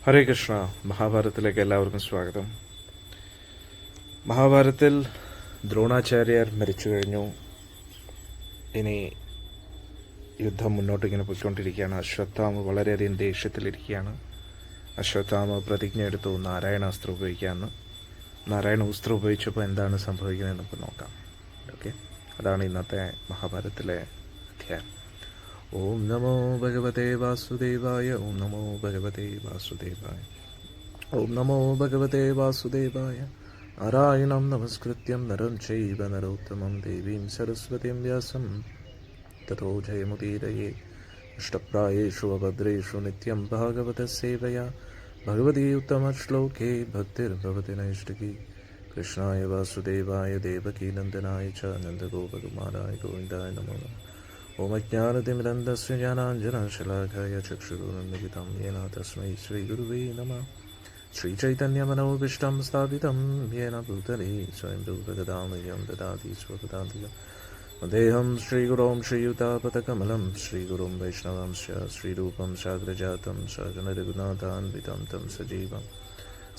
ഹരേ കൃഷ്ണ. മഹാഭാരതത്തിലേക്ക് എല്ലാവർക്കും സ്വാഗതം. മഹാഭാരതത്തിൽ ദ്രോണാചാര്യർ മരിച്ചു കഴിഞ്ഞു. ഇനി യുദ്ധം മുന്നോട്ടിങ്ങനെ പോയിക്കൊണ്ടിരിക്കുകയാണ്. അശ്വത്ഥാമ വളരെയധികം ദേഷ്യത്തിലിരിക്കുകയാണ്. അശ്വത്ഥാമ പ്രതിജ്ഞ എടുത്തു നാരായണാസ്ത്രം ഉപയോഗിക്കാമെന്ന്. നാരായണാസ്ത്രം ഉപയോഗിച്ചപ്പോൾ എന്താണ് സംഭവിക്കുന്നത് നമുക്ക് നോക്കാം. ഓക്കെ, അതാണ് ഇന്നത്തെ മഹാഭാരതത്തിലെ അധ്യായം. ഓം നമോ ഭഗവതേ വാസുദേവായ. ഓം നമോ ഭഗവതേ വാസുദേവായ. ഓം നമോ ഭഗവതേ വാസുദേവായ. നാരായണം നമസ്കൃത്യം നരം ചൈവ നരോത്തമം ദേവീം സരസ്വതീം വ്യാസം തതോ ജയമുദീരയേ. ഇഷ്ടപ്രായേഷു അഭദ്രേഷു നിത്യം ഭാഗവത സേവയാ ഭഗവതി ഉത്തമശ്ലോകേ ഭക്തിർഭവതി നൈഷ്ഠികി. കൃഷ്ണായ വാസുദേവായ ദേവകീനന്ദനായ ച നന്ദഗോപകുമാരായ ഗോവിന്ദായ നമോ നമഃ. ഓം അജ്ഞാനതിമിരന്തസ്യ ജ്ഞാനാഞ്ജനശലാഖായ ചക്ഷുരുന്മിലിതം യേന തസ്മൈ ശ്രീഗുരുവേ നമഃ. ശ്രീചൈതന്യമനോഭീഷ്ടം സ്ഥാപിതം യേന ഭൂതലേ സ്വയം രൂപഗദാമഹ്യം ദദാതി സ്വപദാന്തികം. വന്ദേഹം ശ്രീഗുരോം ശ്രീയുതാപദകമലം ശ്രീഗുരും വൈഷ്ണവംശ്ച ശ്രീരൂപം സാഗ്രജാതം സഗണരഘുനാഥാന്വിതം തം സജീവം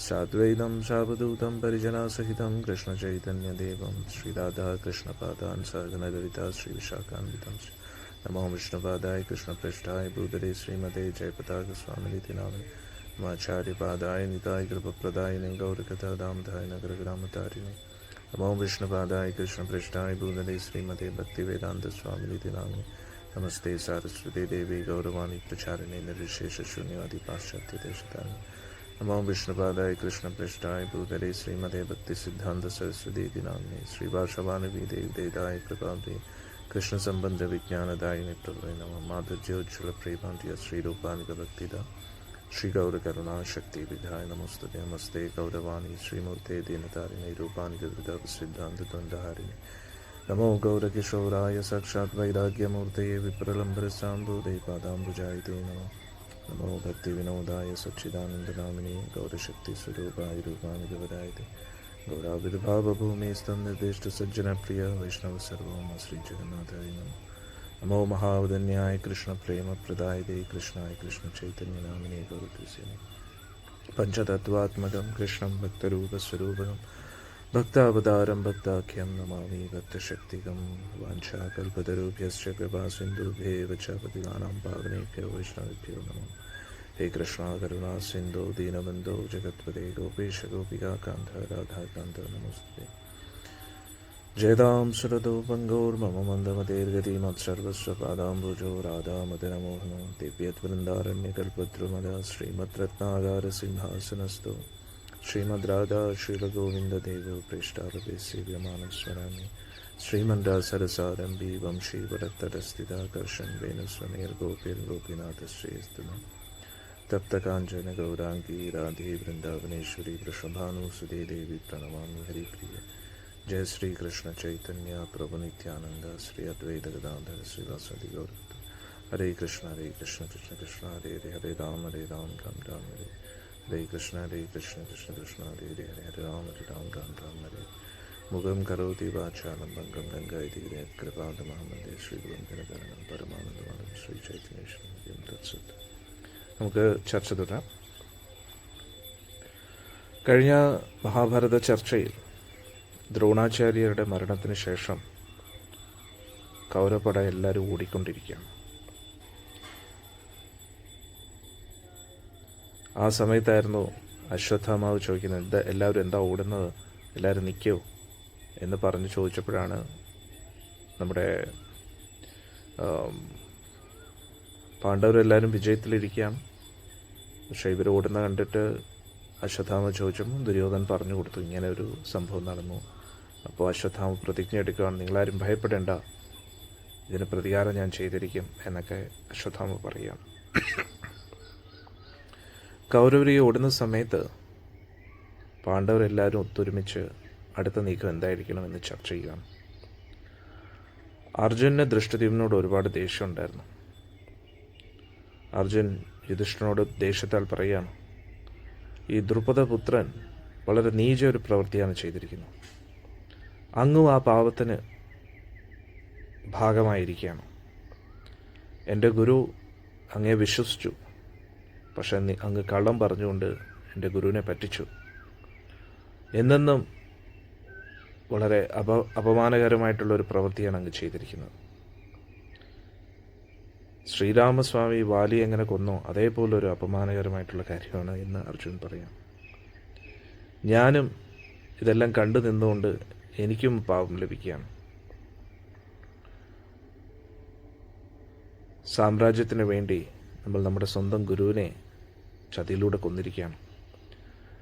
സാദ്വൈതം സാവധൂതം പരിജനാസഹിതം കൃഷ്ണചൈതന്യദേവം ശ്രീരാധാകൃഷ്ണപാദാൻ സഗണലളിതാ ശ്രീവിശാഖാന്വിതം. നമോ വിഷ്ണുപാദായ കൃഷ്ണപൃഷ്ഠായ ഭൂതലേ ശ്രീമതേ ജയപതാകസ്വാമിനിധി നാമേ. നമാചാര്യപാദായ നിതായ കൃപപ്രദായിനി ഗൗരകഥാദാമധായ നഗരഗ്രാമതാരിണി. നമോ വിഷ്ണുപാദായ കൃഷ്ണപൃഷ്ഠായ ഭൂതലേ ശ്രീമതേ ഭക്തിവേദാന്തസ്വാമിനിധി നാമേ. നമസ്തേ സാരസ്വതേ ദേവി ഗൗരവാണി പ്രചാരിണി നിർവിശേഷ ശൂന്യവാദി പാശ്ചാത്യദേശതാരിണി. നമോ വിഷ്ണുപാദായ കൃഷ്ണപൃഷ്ഠായ ഭൂതലേ ശ്രീമതേ ഭക്തിസിദ്ധാന്ത സരസ്വതീതി നാമിനെ. ശ്രീഭാഷവാനവി ദേവദേതായ കൃപാബ്ദേ കൃഷ്ണസംബന്ധ വിജ്ഞാനദായിനി പ്രഭവേ നമഃ. മാധുര്യോജ്വല പ്രേമാന്തിയ ശ്രീരൂപാനിക ഭക്തിദ ശ്രീ ഗൗരകരുണാശക്തി വിധായ നമോസ്തുതേ. നമസ്തേ ഗൗരവാണി ശ്രീമൂർത്തേ ദീനതാരിണി രൂപാനിക സിദ്ധാന്തദ്വന്ദ്വഹാരിണി. നമോ ഗൗരകിശോരായ സാക്ഷാത് വൈരാഗ്യമൂർത്തയെ വിപ്രലംബരസാംബൂതേ പാദാംബുജായിതേ നമഃ. നമോ ഭക്തിവിനോദായ സച്ചിദാനന്ദനാമിനി ഗൗരശക്തിസ്വരൂപായ രൂപാനികവരായതേ. ഗൗരാവിർഭാവഭൂമിസ്തം നിർദ്ദിഷ്ട സജ്ജനപ്രിയ വൈഷ്ണവ സർവോമ ശ്രീ ജഗന്നാഥായ നമഃ. നമോ മഹാവദന്യായ കൃഷ്ണപ്രേമപ്രദായതേ കൃഷ്ണായ കൃഷ്ണചൈതന്യനാമിനി ഗൗരകൃഷ്ണ. പഞ്ചതത്വാത്മകം കൃഷ്ണം ഭക്തരൂപസ്വരൂപകം ഭക്താവതാരം ഭക്താഖ്യം നമാമി ഭക്തശക്തികം. വാഞ്ചാകൽപതരുഭ്യശ്ച കൃപാസിന്ധുഭ്യേവ ച പതിതാനാം പാവനേഭ്യോ വൈഷ്ണവേഭ്യോ നമഃ. ഹേ കൃഷ്ണ കരുണാ സിന്ധോ ദീനബന്ധോ ജഗത്പതേ ഗോപേശ ഗോപികാകാന്ത രാധാകാന്ത നമസ്തേ. ജയതാം സുരതോ പങ്കോർമമ മന്ദമതേർഗതി മത്സർവസ്വപാദാംബുജോ രാധാമദനമോഹനോ. ദിവ്യദ്വൃന്ദാരണ്യകൽപദ്രുമദ ശ്രീമദ്രത്നാകാര സിംഹാസനസ്ഥോ. ശ്രീമദ് രാധാ ശ്രീലഗോവിന്ദദേവോ പൃഷ്ഠാരപേ സേവ്യമാനം സ്മരാമി. ശ്രീമന്ദാസരസാരംഭി വംശീ വരത്തടസ്ഥിതാകർഷൻ വേണുസ്വനേർഗോപിർഗോപിനാഥശ്രീസ്തുന. തപ്തകാഞ്ചന ഗൗരാംഗീ രാധേ വൃന്ദാവനേശ്വരി വൃഷഭാനുസുതേ ദേവി പ്രണമാമി ഹരിപ്രിയ. ജയ ശ്രീകൃഷ്ണ ചൈതന്യ പ്രഭു നിത്യാനന്ദ ശ്രീ അദ്വൈത ഗദാധര ശ്രീവാസതി ഗൗരഭക്ത. ഹരേ കൃഷ്ണ കൃഷ്ണ കൃഷ്ണ ഹരേ ഹരേ. ഹരേ രാം രാം രാം ഹരേ. ഹരേ കൃഷ്ണ കൃഷ്ണ കൃഷ്ണ ഹരേ ഹരേ. ഹരേ രാം രാം ഹരേ. മുഖം കരോതി വാചാലം ഭംഗം ഗംഗായതി കൃപാദമഹമ്മദേ ശ്രീഗുരും ദിനകരണം പരമാനന്ദമാനം ശ്രീ ചൈതന്യേശ്വരം തത്സത്. നമുക്ക് ചർച്ച തുടരാം. കഴിഞ്ഞ മഹാഭാരത ചർച്ചയിൽ ദ്രോണാചാര്യരുടെ മരണത്തിന് ശേഷം കൗരവപട എല്ലാവരും ഓടിക്കൊണ്ടിരിക്കുകയാണ്. ആ സമയത്തായിരുന്നു അശ്വത്ഥാമാവ് ചോദിക്കുന്നത്, എല്ലാവരും എന്താ ഓടുന്നത്, എല്ലാവരും നിൽക്കുമോ എന്ന് പറഞ്ഞ് ചോദിച്ചപ്പോഴാണ് നമ്മുടെ പാണ്ഡവരെല്ലാവരും വിജയത്തിലിരിക്കുകയാണ്. പക്ഷേ ഇവർ ഓടുന്ന കണ്ടിട്ട് അശ്വത്ഥാമ ചോദിച്ചപ്പോൾ ദുര്യോധൻ പറഞ്ഞു കൊടുത്തു, ഇങ്ങനെ ഒരു സംഭവം നടന്നു. അപ്പോൾ അശ്വത്ഥാമ പ്രതിജ്ഞ എടുക്കുകയാണ്, നിങ്ങളാരും ഭയപ്പെടേണ്ട, ഇതിന് പ്രതികാരം ഞാൻ ചെയ്തിരിക്കും എന്നൊക്കെ അശ്വത്ഥാമ പറയുകയാണ്. കൗരവർ ഓടുന്ന സമയത്ത് പാണ്ഡവരെല്ലാവരും ഒത്തൊരുമിച്ച് അടുത്ത നീക്കം എന്തായിരിക്കണമെന്ന് ചർച്ച ചെയ്യുകയാണ്. അർജുനന് ദൃഷ്ടദ്യുമ്നോട് ഒരുപാട് ദേഷ്യമുണ്ടായിരുന്നു. അർജുൻ യുധിഷ്ഠിരനോട് ദേഷ്യത്താൽ പറയുകയാണ്, ഈ ദ്രുപദപുത്രൻ വളരെ നീച ഒരു പ്രവൃത്തിയാണ് ചെയ്തിരിക്കുന്നത്. അങ്ങും ആ പാപത്തിന് ഭാഗമായിരിക്കുകയാണ്. എൻ്റെ ഗുരു അങ്ങേ വിശ്വസിച്ചു, പക്ഷെ അങ്ങ് കള്ളം പറഞ്ഞുകൊണ്ട് എൻ്റെ ഗുരുവിനെ പറ്റിച്ചു എന്നെന്നും വളരെ അപമാനകരമായിട്ടുള്ളൊരു പ്രവൃത്തിയാണ് അങ്ങ് ചെയ്തിരിക്കുന്നത്. ശ്രീരാമസ്വാമി വാലി എങ്ങനെ കൊന്നോ അതേപോലൊരു അപമാനകരമായിട്ടുള്ള കാര്യമാണ് എന്ന് അർജുൻ പറയാം. ഞാനും ഇതെല്ലാം കണ്ടു നിന്നുകൊണ്ട് എനിക്കും പാപം ലഭിക്കുകയാണ്. സാമ്രാജ്യത്തിന് വേണ്ടി നമ്മൾ നമ്മുടെ സ്വന്തം ഗുരുവിനെ ചതിയിലൂടെ കൊന്നിരിക്കുകയാണ്.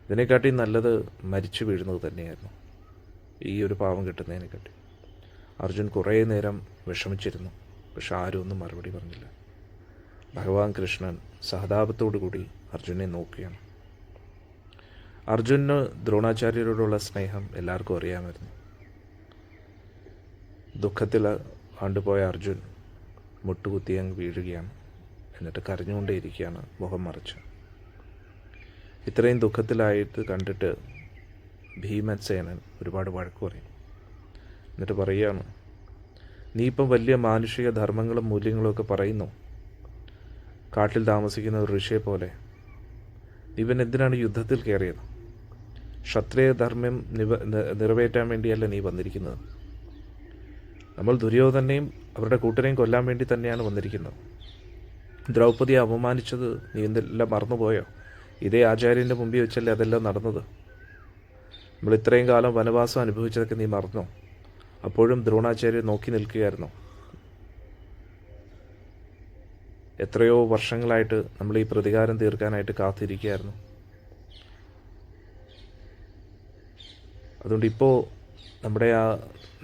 ഇതിനെക്കാട്ടി നല്ലത് മരിച്ചു വീഴുന്നത് തന്നെയായിരുന്നു ഈ ഒരു പാവം കിട്ടുന്നതിനെക്കാട്ടി. അർജുൻ കുറേ നേരം വിഷമിച്ചിരുന്നു. പക്ഷെ ആരും ഒന്നും മറുപടി പറഞ്ഞില്ല. ഭഗവാൻ കൃഷ്ണൻ സഹതാപത്തോടു കൂടി അർജുനെ നോക്കുകയാണ്. അർജുന് ദ്രോണാചാര്യരോടുള്ള സ്നേഹം എല്ലാവർക്കും അറിയാമായിരുന്നു. ദുഃഖത്തിൽ ആണ്ടുപോയ അർജുൻ മുട്ടുകുത്തി അങ്ങ് വീഴുകയാണ്. എന്നിട്ട് കരഞ്ഞുകൊണ്ടേയിരിക്കുകയാണ് മുഖം മറച്ച്. ഇത്രയും ദുഃഖത്തിലായിട്ട് കണ്ടിട്ട് ഭീമസേനൻ ഒരുപാട് വഴക്ക് പറയും. എന്നിട്ട് പറയുകയാണ്, നീ ഇപ്പം വലിയ മാനുഷിക ധർമ്മങ്ങളും മൂല്യങ്ങളും ഒക്കെ പറയുന്നു. കാട്ടിൽ താമസിക്കുന്ന ഒരു ഋഷിയെ പോലെ ഇവൻ എന്തിനാണ് യുദ്ധത്തിൽ കയറിയത്? ക്ഷത്രിയ ധർമ്മം നിറവേറ്റാൻ വേണ്ടിയല്ല നീ വന്നിരിക്കുന്നത്. നമ്മൾ ദുര്യോധനെയും അവരുടെ കൂട്ടരെയും കൊല്ലാൻ വേണ്ടി തന്നെയാണ് വന്നിരിക്കുന്നത്. ദ്രൗപദിയെ അപമാനിച്ചത് നീ എന്തെല്ലാം മറന്നുപോയോ? ഇതേ ആചാര്യൻ്റെ മുമ്പിൽ വെച്ചല്ലേ അതെല്ലാം നടന്നത്. നമ്മൾ ഇത്രയും കാലം വനവാസം അനുഭവിച്ചതൊക്കെ നീ മറന്നോ? അപ്പോഴും ദ്രോണാചാര്യർ നോക്കി നിൽക്കുകയായിരുന്നു. എത്രയോ വർഷങ്ങളായിട്ട് നമ്മൾ ഈ പ്രതികാരം തീർക്കാനായിട്ട് കാത്തിരിക്കുകയായിരുന്നു. അതുകൊണ്ട് ഇപ്പോൾ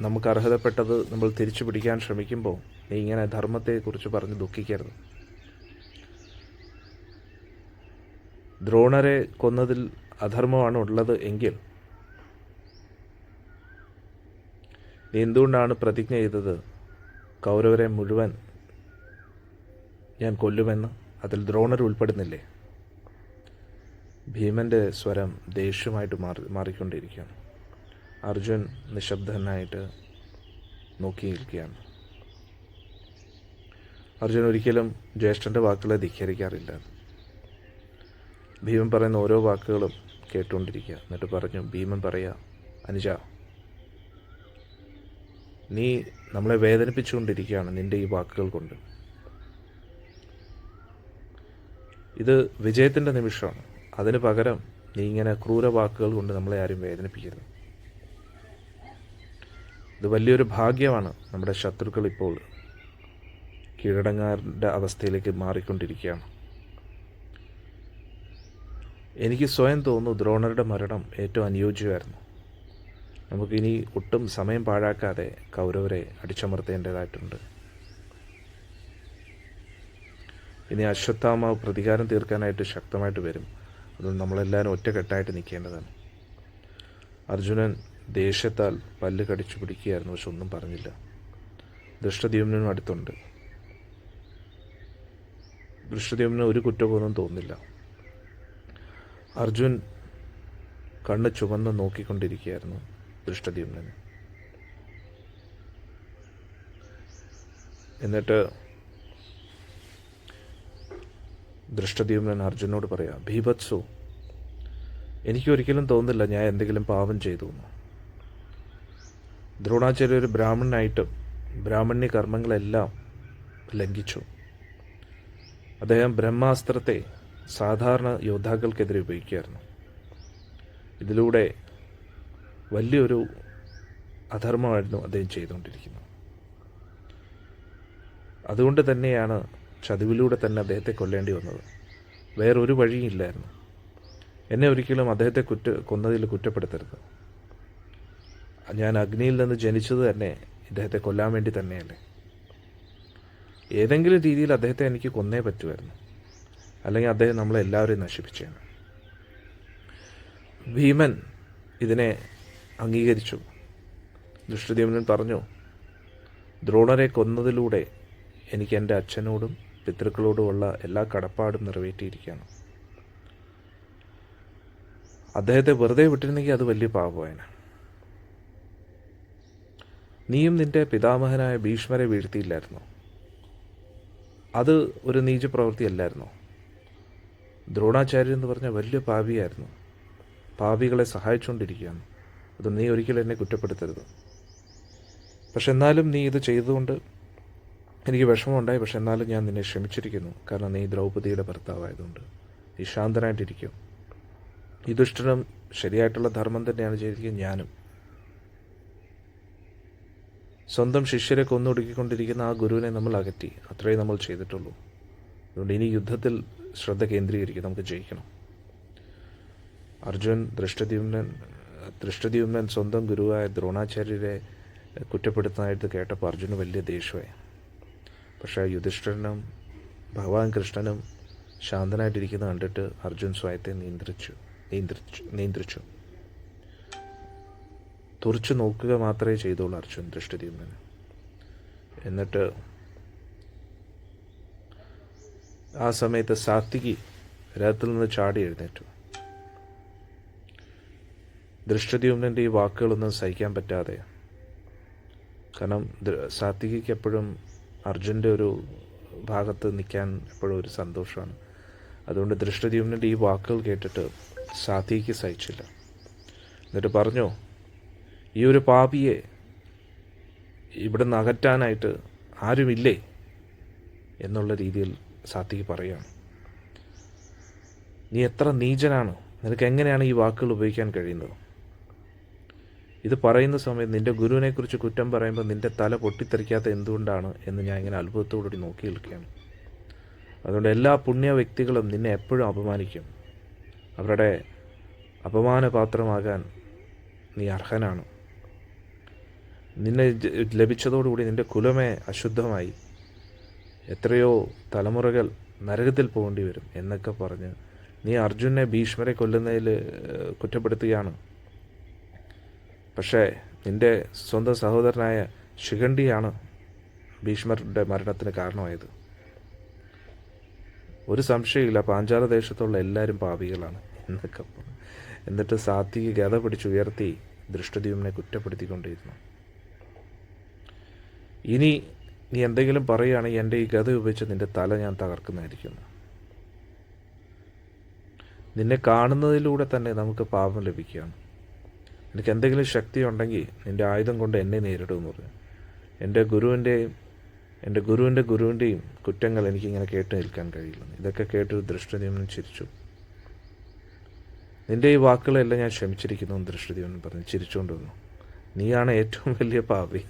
നമുക്ക് അർഹതപ്പെട്ടത് നമ്മൾ തിരിച്ചു പിടിക്കാൻ ശ്രമിക്കുമ്പോൾ നീ ഇങ്ങനെ ധർമ്മത്തെക്കുറിച്ച് പറഞ്ഞ് ദുഃഖിക്കരുത്. ദ്രോണരെ കൊന്നതിൽ അധർമ്മമാണ് ഉള്ളത് എങ്കിൽ നീ എന്തുകൊണ്ടാണ് പ്രതിജ്ഞ ചെയ്തത് കൗരവരെ മുഴുവൻ ഞാൻ കൊല്ലുമെന്ന്? അതിൽ ദ്രോണർ ഉൾപ്പെടുന്നില്ലേ? ഭീമൻ്റെ സ്വരം ദേഷ്യമായിട്ട് മാറിക്കൊണ്ടിരിക്കുകയാണ്. അർജുൻ നിശബ്ദനായിട്ട് നോക്കി നിൽക്കുകയാണ്. അർജുൻ ഒരിക്കലും ജ്യേഷ്ഠൻ്റെ വാക്കുകളെ ധിക്കരിക്കാറില്ല. ഭീമൻ പറയുന്ന ഓരോ വാക്കുകളും കേട്ടുകൊണ്ടിരിക്കുക. എന്നിട്ട് പറഞ്ഞു, ഭീമൻ പറയുക, അനുജ, നീ നമ്മളെ വേദനിപ്പിച്ചുകൊണ്ടിരിക്കുകയാണ് നിൻ്റെ ഈ വാക്കുകൾ കൊണ്ട്. ഇത് വിജയത്തിൻ്റെ നിമിഷമാണ്. അതിന് പകരം നീ ഇങ്ങനെ ക്രൂര വാക്കുകൾ കൊണ്ട് നമ്മളെ ആരും വേദനിപ്പിക്കരുത്. ഇത് വലിയൊരു ഭാഗ്യമാണ്. നമ്മുടെ ശത്രുക്കൾ ഇപ്പോൾ കീഴടങ്ങാറിൻ്റെ അവസ്ഥയിലേക്ക് മാറിക്കൊണ്ടിരിക്കുകയാണ്. എനിക്ക് സ്വയം തോന്നുന്നു ദ്രോണരുടെ മരണം ഏറ്റവും അനുയോജ്യമായിരുന്നു. നമുക്കിനി ഒട്ടും സമയം പാഴാക്കാതെ കൗരവരെ അടിച്ചമർത്തേണ്ടതായിട്ടുണ്ട്. ഇനി അശ്വത്ഥാമ പ്രതികാരം തീർക്കാനായിട്ട് ശക്തമായിട്ട് വരും. അതുകൊണ്ട് നമ്മളെല്ലാവരും ഒറ്റക്കെട്ടായിട്ട് നിൽക്കേണ്ടതാണ്. അർജുനൻ ദേഷ്യത്താൽ പല്ല് കടിച്ചു പിടിക്കുകയായിരുന്നു. പക്ഷെ ഒന്നും പറഞ്ഞില്ല. ദൃഷ്ടദ്യുമ്നും അടുത്തുണ്ട്. ദൃഷ്ടദ്യുമ്ന് ഒരു കുറ്റബോധം തോന്നില്ല. അർജുൻ കണ്ണ് ചുവന്ന് നോക്കിക്കൊണ്ടിരിക്കുകയായിരുന്നു ദൃഷ്ടദ്യുമ്നന്. എന്നിട്ട് ദൃഷ്ടദ്യുമ്നൻ അർജുനോട് പറയാം, ഭീഭത്സു, എനിക്കൊരിക്കലും തോന്നില്ല ഞാൻ എന്തെങ്കിലും പാപം ചെയ്തു എന്ന്. ദ്രോണാചാര്യ ഒരു ബ്രാഹ്മണനായിട്ടും ബ്രാഹ്മണ്യ കർമ്മങ്ങളെല്ലാം ലംഘിച്ചു. അദ്ദേഹം ബ്രഹ്മാസ്ത്രത്തെ സാധാരണ യോദ്ധാക്കൾക്കെതിരെ ഉപയോഗിക്കുകയായിരുന്നു. ഇതിലൂടെ വലിയൊരു അധർമ്മമായിരുന്നു അദ്ദേഹം ചെയ്തുകൊണ്ടിരിക്കുന്നത്. അതുകൊണ്ട് തന്നെയാണ് ചതിവിലൂടെ തന്നെ അദ്ദേഹത്തെ കൊല്ലേണ്ടി വന്നത്. വേറൊരു വഴിയില്ലായിരുന്നു. എന്നെ ഒരിക്കലും അദ്ദേഹത്തെ കൊന്നതിൽ കുറ്റപ്പെടുത്തരുത്. ഞാൻ അഗ്നിയിൽ നിന്ന് ജനിച്ചത് തന്നെ ഇദ്ദേഹത്തെ കൊല്ലാൻ വേണ്ടി തന്നെയല്ലേ. ഏതെങ്കിലും രീതിയിൽ അദ്ദേഹത്തെ എനിക്ക് കൊന്നേ പറ്റുമായിരുന്നു. അല്ലെങ്കിൽ അദ്ദേഹം നമ്മളെല്ലാവരെയും നശിപ്പിച്ചേനെ. ഭീമൻ ഇതിനെ അംഗീകരിച്ചു. ദൃഷ്ടദ്യുമ്നൻ പറഞ്ഞു, ദ്രോണരെ കൊന്നതിലൂടെ എനിക്ക് എൻ്റെ അച്ഛനോടും പിതൃക്കളോടുമുള്ള എല്ലാ കടപ്പാടും നിറവേറ്റിയിരിക്കുകയാണ്. അദ്ദേഹത്തെ വെറുതെ വിട്ടിരുന്നെങ്കിൽ അത് വലിയ പാപമായേനെ. നീയും നിൻ്റെ പിതാമഹനായ ഭീഷ്മരെ വീഴ്ത്തിയില്ലായിരുന്നോ? അത് ഒരു നീചപ്രവൃത്തിയല്ലായിരുന്നോ? ദ്രോണാചാര്യൻ എന്ന് പറഞ്ഞാൽ വലിയ പാപിയായിരുന്നു, പാപികളെ സഹായിച്ചുകൊണ്ടിരിക്കുകയാണ്. അത് നീ ഒരിക്കലും എന്നെ കുറ്റപ്പെടുത്തരുത്. പക്ഷെ എന്നാലും നീ ഇത് ചെയ്തുകൊണ്ട് എനിക്ക് വിഷമമുണ്ടായി. പക്ഷെ എന്നാലും ഞാൻ നിന്നെ ക്ഷമിച്ചിരിക്കുന്നു, കാരണം നീ ദ്രൗപദിയുടെ ഭർത്താവായതുകൊണ്ട്. നീ ശാന്തനായിട്ടിരിക്കും. ഈ ദുഷ്ടനും ശരിയായിട്ടുള്ള ധർമ്മം തന്നെയാണ് ചെയ്തിരിക്കുന്നത്. ഞാനും സ്വന്തം ശിഷ്യരെ കൊന്നൊടുക്കിക്കൊണ്ടിരിക്കുന്ന ആ ഗുരുവിനെ നമ്മൾ അകറ്റി. അത്രേ നമ്മൾ ചെയ്തിട്ടുള്ളൂ. അതുകൊണ്ട് ഇനി യുദ്ധത്തിൽ ശ്രദ്ധ കേന്ദ്രീകരിക്കും, നമുക്ക് ജയിക്കണം. അർജുൻ ദൃഷ്ടദ്യുമ്നൻ സ്വന്തം ഗുരുവായ ദ്രോണാചാര്യരെ കുറ്റപ്പെടുത്തുന്നതായിട്ട് കേട്ടപ്പോൾ അർജുന് വലിയ ദേഷ്യമായി. പക്ഷേ യുധിഷ്ഠിരനും ഭഗവാൻ കൃഷ്ണനും ശാന്തനായിട്ടിരിക്കുന്ന കണ്ടിട്ട് അർജുൻ സ്വയത്തെ നിയന്ത്രിച്ചു. തുറച്ചു നോക്കുക മാത്രമേ ചെയ്തോളൂ അർജുൻ ദൃഷ്ടദ്യുമ്നന്. എന്നിട്ട് ആ സമയത്ത് സാത്വികി രഥത്തിൽ നിന്ന് ചാടി എഴുന്നേറ്റു. ദൃഷ്ടദ്യുമ്നൻ്റെ ഈ വാക്കുകളൊന്നും സഹിക്കാൻ പറ്റാതെ, കാരണം സാത്വികിക്ക് എപ്പോഴും അർജുൻ്റെ ഒരു ഭാഗത്ത് നിൽക്കാൻ എപ്പോഴും ഒരു സന്തോഷമാണ്. അതുകൊണ്ട് ദൃഷ്ടദ്യുമ്നൻ്റെ ഈ വാക്കുകൾ കേട്ടിട്ട് സാത്വികിക്ക് സഹിച്ചില്ല. എന്നിട്ട് പറഞ്ഞു, ഈ ഒരു പാപിയെ ഇവിടെ നിന്ന് അകറ്റാനായിട്ട് ആരുമില്ലേ എന്നുള്ള രീതിയിൽ സാത്വികി പറയുകയാണ്. നീ എത്ര നീചനാണ്, നിനക്ക് എങ്ങനെയാണ് ഈ വാക്കുകൾ ഉപയോഗിക്കാൻ കഴിയുന്നത്? ഇത് പറയുന്ന സമയത്ത് നിൻ്റെ ഗുരുവിനെക്കുറിച്ച് കുറ്റം പറയുമ്പോൾ നിൻ്റെ തല പൊട്ടിത്തെറിക്കാത്ത എന്തുകൊണ്ടാണ് എന്ന് ഞാൻ ഇങ്ങനെ അത്ഭുതത്തോടുകൂടി നോക്കി നിൽക്കുകയാണ്. അതുകൊണ്ട് എല്ലാ പുണ്യ വ്യക്തികളും നിന്നെ എപ്പോഴും അപമാനിക്കും. അവരുടെ അപമാനപാത്രമാകാൻ നീ അർഹനാണ്. നിന്നെ ലഭിച്ചതോടുകൂടി നിൻ്റെ കുലമേ അശുദ്ധമായി, എത്രയോ തലമുറകൾ നരകത്തിൽ പോകേണ്ടി വരും എന്നൊക്കെ പറഞ്ഞ് നീ അർജുനെ ഭീഷ്മരെ കൊല്ലുന്നതിൽ കുറ്റപ്പെടുത്തുകയാണ്. പക്ഷേ നിൻ്റെ സ്വന്തം സഹോദരനായ ശിഖണ്ഡിയാണ് ഭീഷ്മരുടെ മരണത്തിന് കാരണമായത്. ഒരു സംശയമില്ല, പാഞ്ചാല ദേശത്തുള്ള എല്ലാവരും പാപികളാണ് എന്നൊക്കെ. എന്നിട്ട് സാത്വികി ഗദ പിടിച്ചുയർത്തി ദൃഷ്ടദ്യുമ്നെ കുറ്റപ്പെടുത്തിക്കൊണ്ടിരുന്നു. ഇനി നീ എന്തെങ്കിലും പറയുകയാണെങ്കിൽ എൻ്റെ ഈ ഗദ ഉപയോഗിച്ച് നിൻ്റെ തല ഞാൻ തകർക്കുന്നതായിരിക്കും. നിന്നെ കാണുന്നതിലൂടെ തന്നെ നമുക്ക് പാപം ലഭിക്കുകയാണ്. എനിക്ക് എന്തെങ്കിലും ശക്തി ഉണ്ടെങ്കിൽ നിൻ്റെ ആയുധം കൊണ്ട് എന്നെ നേരിടുമെന്ന് പറഞ്ഞു. എൻ്റെ ഗുരുവിൻ്റെയും കുറ്റങ്ങൾ എനിക്കിങ്ങനെ കേട്ട് നിൽക്കാൻ കഴിയില്ല. ഇതൊക്കെ കേട്ടൊരു ദൃഷ്ടദ്യുമ്നൻ ചിരിച്ചു. നിൻ്റെ ഈ വാക്കുകളെല്ലാം ഞാൻ ക്ഷമിച്ചിരിക്കുന്നു ദൃഷ്ടദ്യുമ്നൻ പറഞ്ഞു ചിരിച്ചുകൊണ്ട് വന്നു. നീയാണ് ഏറ്റവും വലിയ പാപി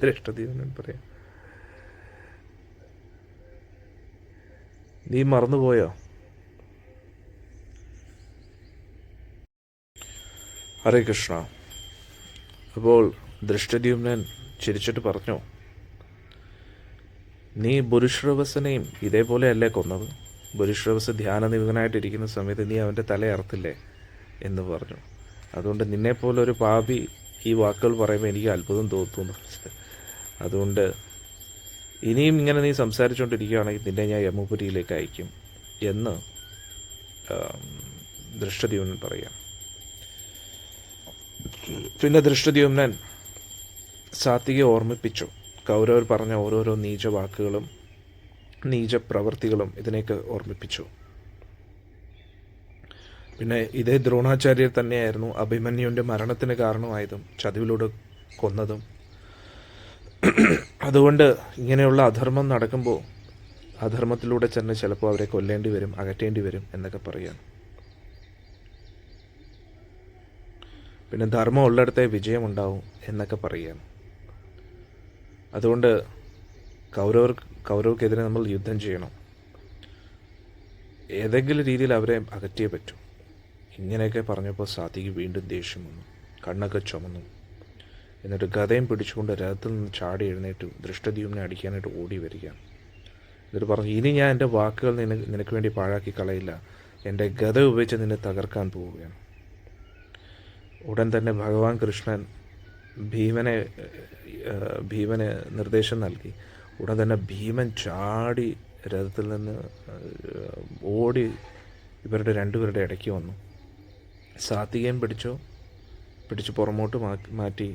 ദൃഷ്ടദ്യുമ്നൻ പറയാം. നീ മറന്നുപോയോ? ഹരേ കൃഷ്ണ. അപ്പോൾ ദൃഷ്ടദ്യുമ്നൻ ചിരിച്ചിട്ട് പറഞ്ഞു, നീ ഭുരുശ്രവസനെയും ഇതേപോലെയല്ലേ കൊന്നത്? ഭുരുശ്രവസ് ധ്യാനനിമഗ്നായിട്ടിരിക്കുന്ന സമയത്ത് നീ അവൻ്റെ തല അറുത്തില്ലേ എന്ന് പറഞ്ഞു. അതുകൊണ്ട് നിന്നെപ്പോലെ ഒരു പാപി ഈ വാക്കുകൾ പറയുമ്പോൾ എനിക്ക് അത്ഭുതം തോന്നുന്നു. അതുകൊണ്ട് ഇനിയും ഇങ്ങനെ നീ സംസാരിച്ചുകൊണ്ടിരിക്കുകയാണെങ്കിൽ നിന്നെ ഞാൻ യമപുരിയിലേക്ക് അയക്കും എന്ന് ദൃഷ്ടദ്യുമ്നൻ പറയാം. പിന്നെ ദൃഷ്ടദ്യുമ്നൻ സാത്വികയെ ഓർമ്മിപ്പിച്ചു. കൗരവർ പറഞ്ഞ ഓരോരോ നീച വാക്കുകളും നീച പ്രവൃത്തികളും ഇതിനെയൊക്കെ ഓർമ്മിപ്പിച്ചു. പിന്നെ ഇതേ ദ്രോണാചാര്യർ തന്നെയായിരുന്നു അഭിമന്യുവിൻ്റെ മരണത്തിന് കാരണമായതും ചതിവിലൂടെ കൊന്നതും. അതുകൊണ്ട് ഇങ്ങനെയുള്ള അധർമ്മം നടക്കുമ്പോൾ അധർമ്മത്തിലൂടെ തന്നെ ചിലപ്പോൾ അവരെ കൊല്ലേണ്ടി വരും, അകറ്റേണ്ടി വരും എന്നൊക്കെ പറയാം. പിന്നെ ധർമ്മം ഉള്ളിടത്തെ വിജയമുണ്ടാവും എന്നൊക്കെ പറയുകയാണ്. അതുകൊണ്ട് കൗരവർക്കെതിരെ നമ്മൾ യുദ്ധം ചെയ്യണം. ഏതെങ്കിലും രീതിയിൽ അവരെ അകറ്റിയേ പറ്റൂ. ഇങ്ങനെയൊക്കെ പറഞ്ഞപ്പോൾ സാത്വികി വീണ്ടും ദേഷ്യം വന്നു, കണ്ണൊക്കെ ചുമന്നു. എന്നിട്ട് ഗദയും പിടിച്ചുകൊണ്ട് രഥത്തിൽ നിന്ന് ചാടി എഴുന്നേറ്റ് ദൃഷ്ടദ്യുമ്നെ അടിക്കാനായിട്ട് ഓടി വരികയാണ്. എന്നിട്ട് പറഞ്ഞു, ഇനി ഞാൻ എൻ്റെ വാക്കുകൾ നിനക്ക് വേണ്ടി പാഴാക്കി കളയില്ല, എൻ്റെ ഗദ ഉപയോഗിച്ച് നിന്നെ തകർക്കാൻ പോവുകയാണ്. ഉടൻ തന്നെ ഭഗവാൻ കൃഷ്ണൻ ഭീമന് നിർദ്ദേശം നൽകി. ഉടൻ തന്നെ ഭീമൻ ചാടി രഥത്തിൽ നിന്ന് ഓടി ഇവരുടെ രണ്ടുപേരുടെ ഇടയ്ക്ക് വന്നു. സാത്വികയും പിടിച്ച് പുറമോട്ട് മാറ്റി.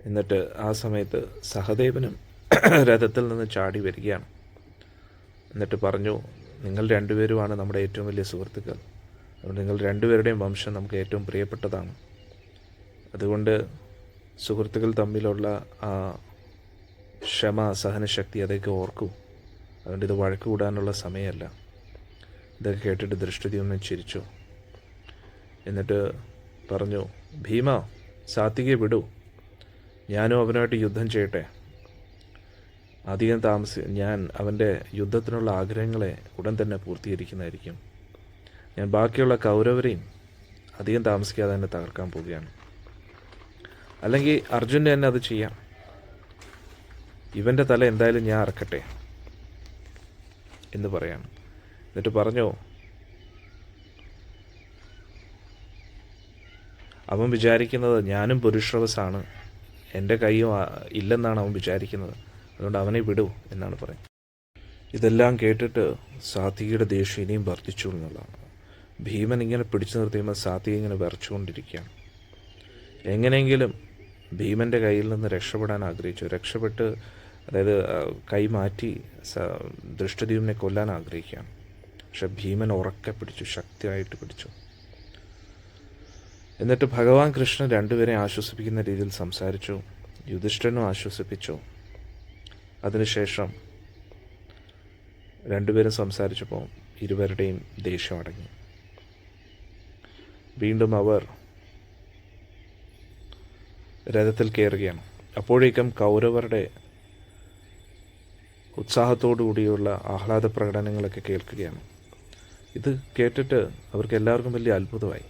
എന്നിട്ട് ആ സമയത്ത് സഹദേവനും രഥത്തിൽ നിന്ന് ചാടി വരികയാണ്. എന്നിട്ട് പറഞ്ഞു, നിങ്ങൾ രണ്ടുപേരുമാണ് നമ്മുടെ ഏറ്റവും വലിയ സുഹൃത്തുക്കൾ. അതുകൊണ്ട് നിങ്ങൾ രണ്ടുപേരുടെയും വംശം നമുക്ക് ഏറ്റവും പ്രിയപ്പെട്ടതാണ്. അതുകൊണ്ട് സുഹൃത്തുക്കൾ തമ്മിലുള്ള ആ ക്ഷമ, സഹനശക്തി അതൊക്കെ ഓർക്കൂ. അതുകൊണ്ട് ഇത് വഴക്ക് കൂടാനുള്ള സമയമല്ല. ഇതൊക്കെ കേട്ടിട്ട് ദൃഷ്ടദ്യുമ്നൻ ചിരിച്ചു. എന്നിട്ട് പറഞ്ഞു, ഭീമ, സാത്വികയെ വിടൂ. ഞാനും അവനുമായിട്ട് യുദ്ധം ചെയ്യട്ടെ. അധികം ഞാൻ അവൻ്റെ യുദ്ധത്തിനുള്ള ആഗ്രഹങ്ങളെ ഉടൻ തന്നെ പൂർത്തീകരിക്കുന്നതായിരിക്കും. ഞാൻ ബാക്കിയുള്ള കൗരവരെയും അധികം താമസിക്കാതെ തന്നെ തകർക്കാൻ പോവുകയാണ്. അല്ലെങ്കിൽ അർജുൻ്റെ തന്നെ അത് ചെയ്യാം. ഇവൻ്റെ തല എന്തായാലും ഞാൻ അറക്കട്ടെ എന്ന് പറയാണ്. എന്നിട്ട് പറഞ്ഞു, അവൻ വിചാരിക്കുന്നത് ഞാനും പുരുഷവസാണ്, എൻ്റെ കൈയും ഇല്ലെന്നാണ് അവൻ വിചാരിക്കുന്നത്. അതുകൊണ്ട് അവനെ വിടൂ എന്നാണ് പറയുന്നത്. ഇതെല്ലാം കേട്ടിട്ട് സാത്വികയുടെ ദേഷ്യം ഇനിയും വർദ്ധിച്ചു എന്നുള്ളതാണ്. ഭീമൻ ഇങ്ങനെ പിടിച്ചു നിർത്തിയുമ്പോൾ സാത്വിക ഇങ്ങനെ വിറച്ചുകൊണ്ടിരിക്കുകയാണ്. എങ്ങനെയെങ്കിലും ഭീമൻ്റെ കയ്യിൽ നിന്ന് രക്ഷപ്പെടാൻ ആഗ്രഹിച്ചു. രക്ഷപ്പെട്ട്, അതായത് കൈ മാറ്റി ദൃഷ്ടദ്യുമ്നെ കൊല്ലാൻ ആഗ്രഹിക്കുകയാണ്. പക്ഷെ ഭീമൻ ഉറക്കെ പിടിച്ചു, ശക്തിയായിട്ട് പിടിച്ചു. എന്നിട്ട് ഭഗവാൻ കൃഷ്ണൻ രണ്ടുപേരെ ആശ്വസിപ്പിക്കുന്ന രീതിയിൽ സംസാരിച്ചു. യുധിഷ്ഠിരനും ആശ്വസിപ്പിച്ചു. അതിനുശേഷം രണ്ടുപേരും സംസാരിച്ചപ്പോൾ ഇരുവരുടെയും ദേഷ്യം അടങ്ങി. വീണ്ടും അവർ രഥത്തിൽ കയറുകയാണ്. അപ്പോഴേക്കും കൗരവരുടെ ഉത്സാഹത്തോടു കൂടിയുള്ള ആഹ്ലാദ പ്രകടനങ്ങളൊക്കെ കേൾക്കുകയാണ്. ഇത് കേട്ടിട്ട് അവർക്ക് എല്ലാവർക്കും വലിയ അത്ഭുതമായി.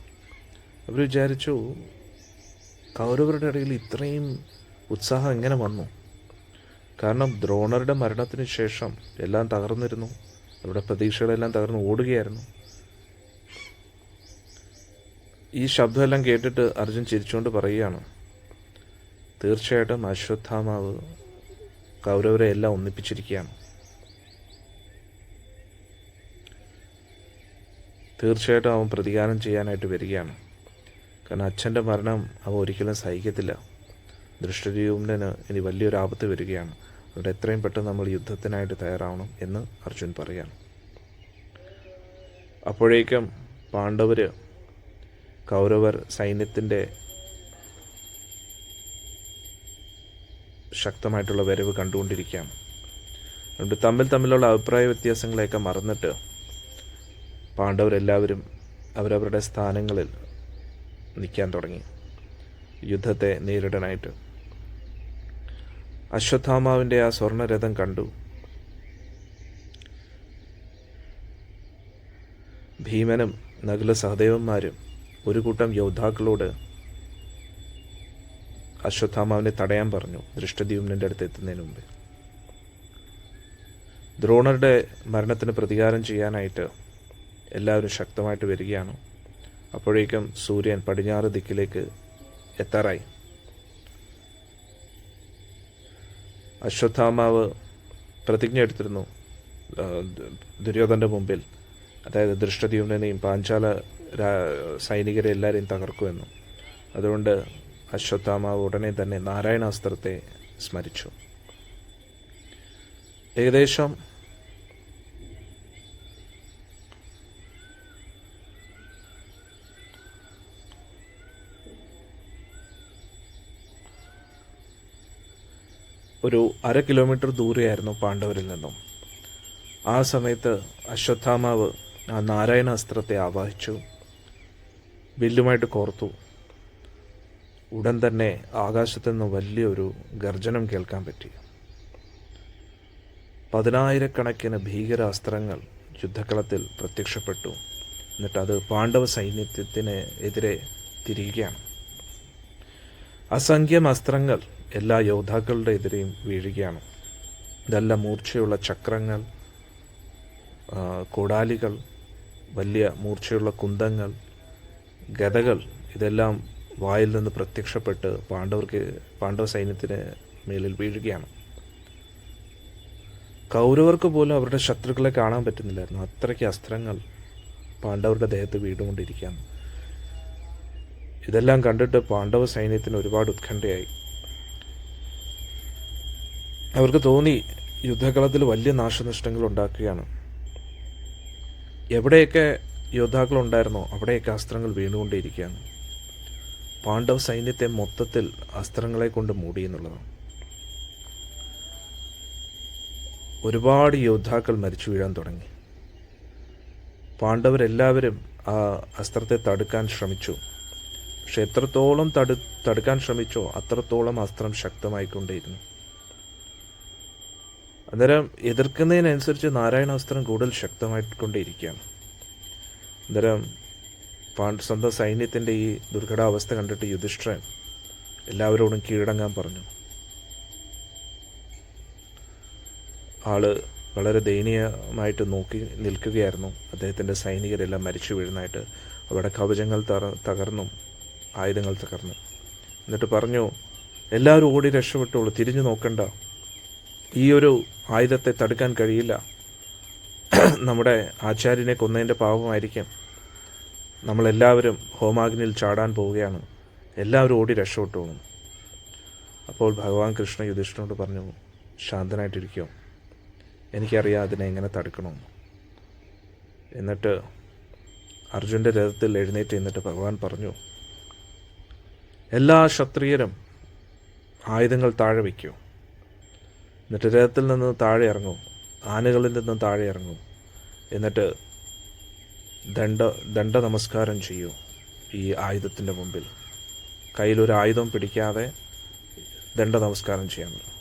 അവർ വിചാരിച്ചു, കൗരവരുടെ ഇടയിൽ ഇത്രയും ഉത്സാഹം എങ്ങനെ വന്നു? കാരണം ദ്രോണരുടെ മരണത്തിന് ശേഷം എല്ലാം തകർന്നിരുന്നു. അവരുടെ പ്രതീക്ഷകളെല്ലാം തകർന്ന് ഓടുകയായിരുന്നു. ഈ ശബ്ദമെല്ലാം കേട്ടിട്ട് അർജുൻ ചിരിച്ചുകൊണ്ട് പറയുകയാണ്, തീർച്ചയായിട്ടും അശ്വത്ഥാമാവ് കൗരവരെ എല്ലാം ഒന്നിപ്പിച്ചിരിക്കുകയാണ്. തീർച്ചയായിട്ടും അവൻ പ്രതികാരം ചെയ്യാനായിട്ട് വരികയാണ്. കാരണം അച്ഛൻ്റെ മരണം അവൻ ഒരിക്കലും സഹിക്കത്തില്ല. ദൃഷ്ടദ്യുമ്നന് ഇനി വലിയൊരു ആപത്ത് വരികയാണ്. അതുകൊണ്ട് എത്രയും പെട്ടെന്ന് നമ്മൾ യുദ്ധത്തിനായിട്ട് തയ്യാറാവണം എന്ന് അർജുൻ പറയാണ്. അപ്പോഴേക്കും പാണ്ഡവർ കൗരവർ സൈന്യത്തിൻ്റെ ശക്തമായിട്ടുള്ള വരവ് കണ്ടുകൊണ്ടിരിക്കുകയാണ്. അതുകൊണ്ട് തമ്മിലുള്ള അഭിപ്രായ വ്യത്യാസങ്ങളെയൊക്കെ മറന്നിട്ട് പാണ്ഡവരെല്ലാവരും അവരവരുടെ സ്ഥാനങ്ങളിൽ നിൽക്കാൻ തുടങ്ങി യുദ്ധത്തെ നേരിടാനായിട്ട്. അശ്വത്ഥാമാവിൻ്റെ ആ സ്വർണ്ണരഥം കണ്ടു. ഭീമനും നകുല സഹദേവന്മാരും ഒരു കൂട്ടം യോദ്ധാക്കളോട് അശ്വത്ഥാമാവിനെ തടയാൻ പറഞ്ഞു ദൃഷ്ടദ്യുമ്നൻ്റെ അടുത്ത് എത്തുന്നതിന് മുമ്പ്. ദ്രോണരുടെ മരണത്തിന് പ്രതികാരം ചെയ്യാനായിട്ട് എല്ലാവരും ശക്തമായിട്ട് വരികയാണ്. അപ്പോഴേക്കും സൂര്യൻ പടിഞ്ഞാറ് ദിക്കിലേക്ക് എത്താറായി. അശ്വത്ഥാമാവ് പ്രതിജ്ഞ എടുത്തിരുന്നു ദുര്യോധൻ്റെ മുമ്പിൽ, അതായത് ദൃഷ്ടദ്യുമ്നെയും പാഞ്ചാല സൈനികരെ എല്ലാവരെയും തകർക്കുമെന്നു. അതുകൊണ്ട് അശ്വത്ഥാമാവ് ഉടനെ തന്നെ നാരായണാസ്ത്രത്തെ സ്മരിച്ചു. ഏകദേശം ഒരു 1/2 കിലോമീറ്റർ ദൂരെയായിരുന്നു പാണ്ഡവരിൽ നിന്നും. ആ സമയത്ത് അശ്വത്ഥാമാവ് ആ നാരായണ അസ്ത്രത്തെ ആവാഹിച്ചു, വില്ലുമായിട്ട് കോർത്തു. ഉടൻ തന്നെ ആകാശത്തു നിന്ന് വലിയൊരു ഗർജനം കേൾക്കാൻ പറ്റി. 10,000-കണക്കിന് ഭീകര അസ്ത്രങ്ങൾ യുദ്ധക്കളത്തിൽ പ്രത്യക്ഷപ്പെട്ടു. എന്നിട്ട് അത് പാണ്ഡവ സൈന്യത്തിന് എതിരെ തിരിയുകയാണ്. അസംഖ്യം അസ്ത്രങ്ങൾ എല്ലാ യോദ്ധാക്കളുടെ എതിരെയും വീഴുകയാണ്. നല്ല മൂർച്ചയുള്ള ചക്രങ്ങൾ, കോടാലികൾ, വലിയ മൂർച്ചയുള്ള കുന്തങ്ങൾ, ഗദകൾ, ഇതെല്ലാം വായിൽ നിന്ന് പ്രത്യക്ഷപ്പെട്ട് പാണ്ഡവ സൈന്യത്തിന് മേലിൽ വീഴുകയാണ്. കൗരവർക്ക് പോലും അവരുടെ ശത്രുക്കളെ കാണാൻ പറ്റുന്നില്ലായിരുന്നു. അത്രയ്ക്ക് അസ്ത്രങ്ങൾ പാണ്ഡവരുടെ ദേഹത്ത് വീടുകൊണ്ടിരിക്കുകയാണ്. ഇതെല്ലാം കണ്ടിട്ട് പാണ്ഡവ സൈന്യത്തിന് ഒരുപാട് ഉത്കണ്ഠയായി. അവർക്ക് തോന്നി യുദ്ധകളത്തിൽ വലിയ നാശനഷ്ടങ്ങൾ ഉണ്ടാക്കുകയാണ്. എവിടെയൊക്കെ യോദ്ധാക്കളുണ്ടായിരുന്നോ അവിടെയൊക്കെ അസ്ത്രങ്ങൾ വീണുകൊണ്ടേയിരിക്കുകയാണ്. പാണ്ഡവ സൈന്യത്തെ മൊത്തത്തിൽ അസ്ത്രങ്ങളെ കൊണ്ട് മൂടി എന്നുള്ളതാണ്. ഒരുപാട് യോദ്ധാക്കൾ മരിച്ചു വീഴാൻ തുടങ്ങി. പാണ്ഡവരെല്ലാവരും ആ അസ്ത്രത്തെ തടുക്കാൻ ശ്രമിച്ചു. പക്ഷെ എത്രത്തോളം തടുക്കാൻ ശ്രമിച്ചോ അത്രത്തോളം അസ്ത്രം ശക്തമായിക്കൊണ്ടേയിരുന്നു. അന്നേരം എതിർക്കുന്നതിനനുസരിച്ച് നാരായണാസ്ത്രം കൂടുതൽ ശക്തമായിക്കൊണ്ടേയിരിക്കുകയാണ്. അന്നേരം സ്വന്തം സൈന്യത്തിൻ്റെ ഈ ദുർഘടാവസ്ഥ കണ്ടിട്ട് യുധിഷ്ഠിരൻ എല്ലാവരോടും കീഴടങ്ങാൻ പറഞ്ഞു. ആള് വളരെ ദയനീയമായിട്ട് നോക്കി നിൽക്കുകയായിരുന്നു. അദ്ദേഹത്തിൻ്റെ സൈനികരെല്ലാം മരിച്ചു വീഴുന്നതായിട്ട്. അവിടെ കവചങ്ങൾ തകർന്നു, ആയുധങ്ങൾ തകർന്നു. എന്നിട്ട് പറഞ്ഞു, എല്ലാവരും ഓടി രക്ഷപ്പെട്ടോളൂ, തിരിഞ്ഞു നോക്കണ്ട, ഈ ഒരു ആയുധത്തെ തടുക്കാൻ കഴിയില്ല. നമ്മുടെ ആചാര്യനെ കൊന്നതിൻ്റെ പാപമായിരിക്കും. നമ്മളെല്ലാവരും ഹോമാഗ്നിയിൽ ചാടാൻ പോവുകയാണ്, എല്ലാവരും ഓടി രക്ഷപ്പെട്ടോളും. അപ്പോൾ ഭഗവാൻ കൃഷ്ണ യുധിഷ്ഠിരനോട് പറഞ്ഞു, ശാന്തനായിട്ടിരിക്കുമോ, എനിക്കറിയാം അതിനെ എങ്ങനെ തടുക്കണമെന്ന്. എന്നിട്ട് അർജുൻ്റെ രഥത്തിൽ എഴുന്നേറ്റ് നിന്നിട്ട് ഭഗവാൻ പറഞ്ഞു, എല്ലാ ക്ഷത്രിയരും ആയുധങ്ങൾ താഴെ വയ്ക്കൂ. എന്നിട്ട് രഥത്തിൽ നിന്ന് താഴെ ഇറങ്ങൂ, ആനകളിൽ നിന്ന് താഴെ ഇറങ്ങൂ. എന്നിട്ട് ദണ്ഡ നമസ്കാരം ചെയ്യൂ ഈ ആയുധത്തിൻ്റെ മുമ്പിൽ. കയ്യിലൊരു ആയുധം പിടിക്കാതെ ദണ്ഡ നമസ്കാരം ചെയ്യാൻ പറ്റും.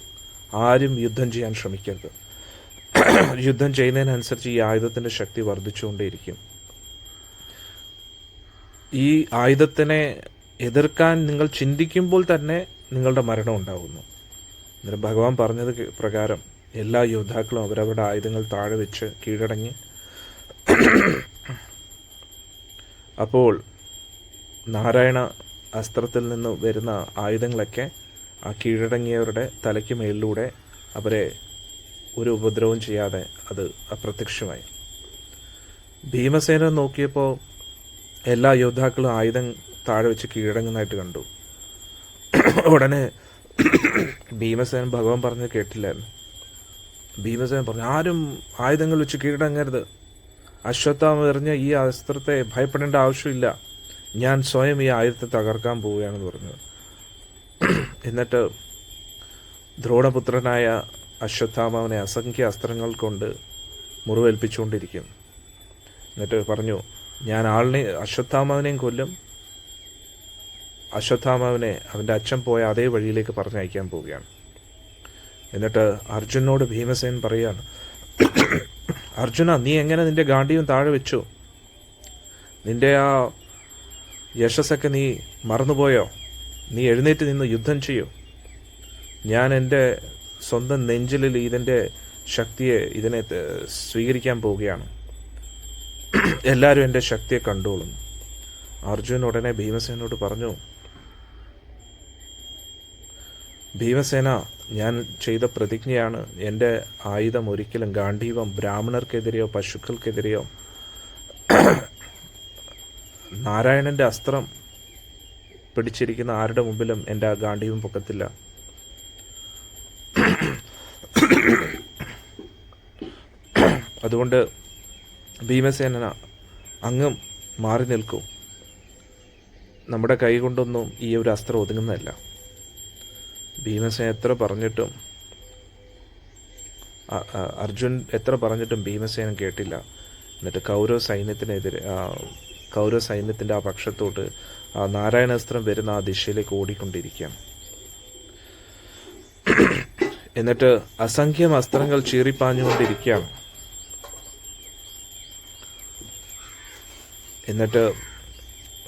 ആരും യുദ്ധം ചെയ്യാൻ ശ്രമിക്കരുത്. യുദ്ധം ചെയ്യുന്നതിനനുസരിച്ച് ഈ ആയുധത്തിൻ്റെ ശക്തി വർദ്ധിച്ചുകൊണ്ടേയിരിക്കും. ഈ ആയുധത്തിനെ എതിർക്കാൻ നിങ്ങൾ ചിന്തിക്കുമ്പോൾ തന്നെ നിങ്ങളുടെ മരണം ഉണ്ടാകുന്നു. അന്നേരം ഭഗവാൻ പറഞ്ഞത് പ്രകാരം എല്ലാ യോദ്ധാക്കളും അവരവരുടെ ആയുധങ്ങൾ താഴെ വെച്ച് കീഴടങ്ങി. അപ്പോൾ നാരായണ അസ്ത്രത്തിൽ നിന്ന് വരുന്ന ആയുധങ്ങളൊക്കെ ആ കീഴടങ്ങിയവരുടെ തലയ്ക്ക് മേലിലൂടെ അവരെ ഒരു ഉപദ്രവവും ചെയ്യാതെ അത് അപ്രത്യക്ഷമായി. ഭീമസേന നോക്കിയപ്പോൾ എല്ലാ യോദ്ധാക്കളും ആയുധം താഴെ വെച്ച് കീഴടങ്ങുന്നതായിട്ട് കണ്ടു. ഉടനെ ഭീമസേനൻ ഭഗവാൻ പറഞ്ഞത് കേട്ടില്ലായിരുന്നു. ഭീമസേനൻ പറഞ്ഞു, ആരും ആയുധങ്ങൾ വെച്ച് കീഴടങ്ങരുത്. അശ്വത്ഥാമ എറിഞ്ഞ ഈ അസ്ത്രത്തെ ഭയപ്പെടേണ്ട ആവശ്യമില്ല, ഞാൻ സ്വയം ഈ ആയുധത്തെ തകർക്കാൻ പോവുകയാണെന്ന് പറഞ്ഞു. എന്നിട്ട് ദ്രോണപുത്രനായ അശ്വത്ഥാമാവിനെ അസംഖ്യ അസ്ത്രങ്ങൾ കൊണ്ട് മുറിവേൽപ്പിച്ചുകൊണ്ടിരിക്കും. എന്നിട്ട് പറഞ്ഞു, ഞാൻ അശ്വത്ഥാമാവിനെയും കൊല്ലും, അശ്വത്ഥാമാവിനെ അവൻ്റെ അച്ഛൻ പോയ അതേ വഴിയിലേക്ക് പറഞ്ഞയക്കാൻ പോവുകയാണ്. എന്നിട്ട് അർജുനോട് ഭീമസേൻ പറയാണ്, അർജുന, നീ എങ്ങനെ നിന്റെ ഗാണ്ഡീവം താഴെ വെച്ചു? നിന്റെ ആ യശസ്സൊക്കെ നീ മറന്നുപോയോ? നീ എഴുന്നേറ്റ് നിന്ന് യുദ്ധം ചെയ്യൂ. ഞാൻ എൻ്റെ സ്വന്തം നെഞ്ചിലിൽ ഇതിൻ്റെ ശക്തിയെ ഇതിനെ സ്വീകരിക്കാൻ പോവുകയാണ്. എല്ലാവരും എൻ്റെ ശക്തിയെ കണ്ടോളും. അർജുൻ ഉടനെ ഭീമസേനോട് പറഞ്ഞു, ഭീമസേന, ഞാൻ ചെയ്ത പ്രതിജ്ഞയാണ്. എൻ്റെ ആയുധം ഒരിക്കലും ഗാണ്ഡീവം ബ്രാഹ്മണർക്കെതിരെയോ പശുക്കൾക്കെതിരെയോ നാരായണൻ്റെ അസ്ത്രം പിടിച്ചിരിക്കുന്ന ആരുടെ മുമ്പിലും എൻ്റെ ആ ഗാണ്ഡീവം പൊക്കത്തില്ല. അതുകൊണ്ട് ഭീമസേന, അങ്ങും മാറി നിൽക്കൂ. നമ്മുടെ കൈ കൊണ്ടൊന്നും ഈ ഒരു അസ്ത്രം ഒതുങ്ങുന്നതല്ല. ഭീമസേന എത്ര പറഞ്ഞിട്ടും അർജുൻ എത്ര പറഞ്ഞിട്ടും ഭീമസേനൻ കേട്ടില്ല. എന്നിട്ട് കൗരവ സൈന്യത്തിൻ്റെ ആ പക്ഷത്തോട്ട് ആ നാരായണാസ്ത്രം വരുന്ന ആ ദിശയിലേക്ക് ഓടിക്കൊണ്ടിരിക്കുകയാണ്. എന്നിട്ട് അസംഖ്യം അസ്ത്രങ്ങൾ ചീറിപ്പാഞ്ഞുകൊണ്ടിരിക്കുകയാണ്. എന്നിട്ട്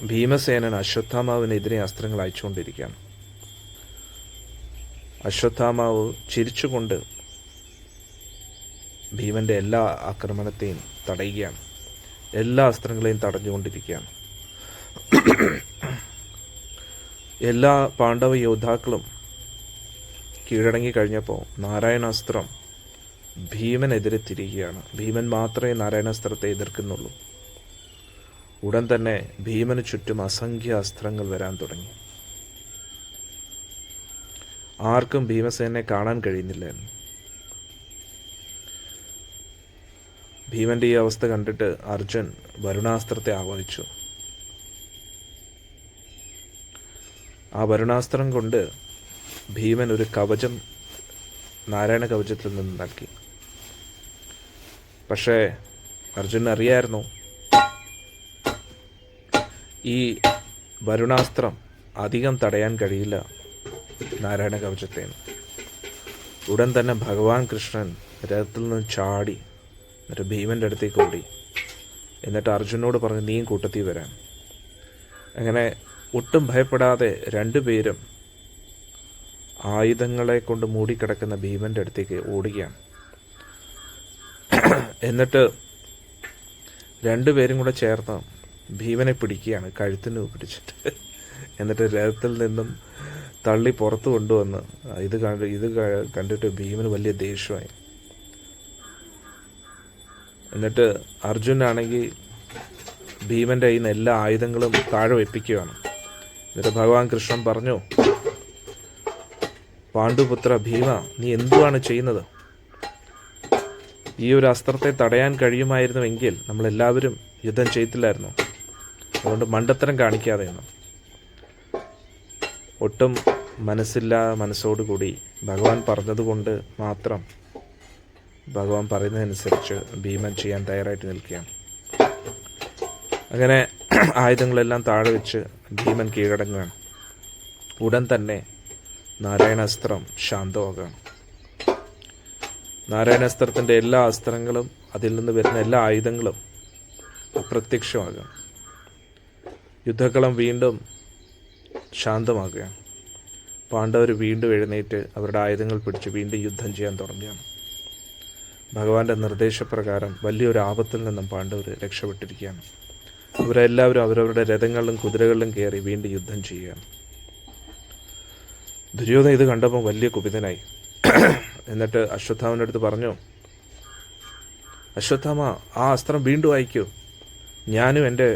ഭീമസേനൻ അശ്വത്ഥാമാവിനെതിരെ അസ്ത്രങ്ങൾ അയച്ചുകൊണ്ടിരിക്കുകയാണ്. അശ്വത്ഥാമാവ് ചിരിച്ചുകൊണ്ട് ഭീമൻ്റെ എല്ലാ ആക്രമണത്തെയും തടയുകയാണ്. എല്ലാ അസ്ത്രങ്ങളെയും തടഞ്ഞുകൊണ്ടിരിക്കുകയാണ്. എല്ലാ പാണ്ഡവ യോദ്ധാക്കളും കീഴടങ്ങി കഴിഞ്ഞപ്പോൾ നാരായണാസ്ത്രം ഭീമനെതിരെ തിരികുകയാണ്. ഭീമൻ മാത്രമേ നാരായണാസ്ത്രത്തെ എതിർക്കുന്നുള്ളൂ. ഉടൻ തന്നെ ഭീമന് ചുറ്റും അസംഖ്യ അസ്ത്രങ്ങൾ വരാൻ തുടങ്ങി. ആർക്കും ഭീമസേനെ കാണാൻ കഴിയുന്നില്ലായിരുന്നു. ഭീമൻ്റെ ഈ അവസ്ഥ കണ്ടിട്ട് അർജുൻ വരുണാസ്ത്രത്തെ ആവാഹിച്ചു. ആ വരുണാസ്ത്രം കൊണ്ട് ഭീമൻ ഒരു കവചം നാരായണ കവചത്തിൽ നിന്ന് നൽകി. പക്ഷേ അർജുൻ അറിയായിരുന്നു ഈ വരുണാസ്ത്രം അധികം തടയാൻ കഴിയില്ല നാരായണ കവചത്തെ. ഉടൻ തന്നെ ഭഗവാൻ കൃഷ്ണൻ രഥത്തിൽ നിന്ന് ചാടി എന്നിട്ട് ഭീമൻ്റെ അടുത്തേക്ക് ഓടി. എന്നിട്ട് അർജുനോട് പറഞ്ഞു, നീയും കൂട്ടത്തിൽ വരാൻ. അങ്ങനെ ഒട്ടും ഭയപ്പെടാതെ രണ്ടുപേരും ആയുധങ്ങളെ കൊണ്ട് മൂടിക്കിടക്കുന്ന ഭീമൻ്റെ അടുത്തേക്ക് ഓടുകയാണ്. എന്നിട്ട് രണ്ടുപേരും കൂടെ ചേർന്ന് ഭീമനെ പിടിക്കുകയാണ്, കഴുത്തിന് പിടിച്ചിട്ട്. എന്നിട്ട് രഥത്തിൽ നിന്നും തള്ളി പുറത്ത് കൊണ്ടുവന്ന് ഇത് കണ്ടിട്ട് ഭീമന് വലിയ ദേഷ്യമായി. എന്നിട്ട് അർജുനാണെങ്കിൽ ഭീമൻ്റെ കയ്യിൽ നിന്ന് എല്ലാ ആയുധങ്ങളും താഴെ വെപ്പിക്കുകയാണ്. എന്നിട്ട് ഭഗവാൻ കൃഷ്ണൻ പറഞ്ഞു, പാണ്ഡുപുത്ര ഭീമ, നീ എന്തുവാണ് ചെയ്യുന്നത്? ഈ ഒരു അസ്ത്രത്തെ തടയാൻ കഴിയുമായിരുന്നുവെങ്കിൽ നമ്മളെല്ലാവരും യുദ്ധം ചെയ്തില്ലായിരുന്നു. അതുകൊണ്ട് മണ്ടത്തരം കാണിക്കാതെ എന്ന്. ഒട്ടും മനസ്സോടുകൂടി ഭഗവാൻ പറഞ്ഞതുകൊണ്ട് മാത്രം ഭഗവാൻ പറയുന്നതനുസരിച്ച് ഭീമൻ ചെയ്യാൻ തയ്യാറായിട്ട് നിൽക്കുകയാണ്. അങ്ങനെ ആയുധങ്ങളെല്ലാം താഴെ വെച്ച് ഭീമൻ കീഴടങ്ങുകയാണ്. ഉടൻ തന്നെ നാരായണാസ്ത്രം ശാന്തമാകുകയാണ്. നാരായണാസ്ത്രത്തിൻ്റെ എല്ലാ അസ്ത്രങ്ങളും അതിൽ നിന്ന് വരുന്ന എല്ലാ ആയുധങ്ങളും അപ്രത്യക്ഷമാകുകയാണ്. യുദ്ധക്കളം വീണ്ടും ശാന്തമാകുകയാണ്. പാണ്ഡവർ വീണ്ടും എഴുന്നേറ്റ് അവരുടെ ആയുധങ്ങൾ പിടിച്ച് വീണ്ടും യുദ്ധം ചെയ്യാൻ തുടങ്ങുകയാണ്. ഭഗവാന്റെ നിർദ്ദേശപ്രകാരം വലിയൊരു ആപത്തിൽ നിന്നും പാണ്ഡവർ രക്ഷപ്പെട്ടിരിക്കുകയാണ്. അവരെല്ലാവരും അവരവരുടെ രഥങ്ങളിലും കുതിരകളിലും കയറി വീണ്ടും യുദ്ധം ചെയ്യുകയാണ്. ദുര്യോധനൻ ഇത് കണ്ടപ്പോൾ വലിയ കുപിതനായി. എന്നിട്ട് അശ്വത്ഥാമൻ്റെ അടുത്ത് പറഞ്ഞു, അശ്വത്ഥാമ, ആ അസ്ത്രം വീണ്ടും അയക്കൂ, ഞാനും എൻ്റെ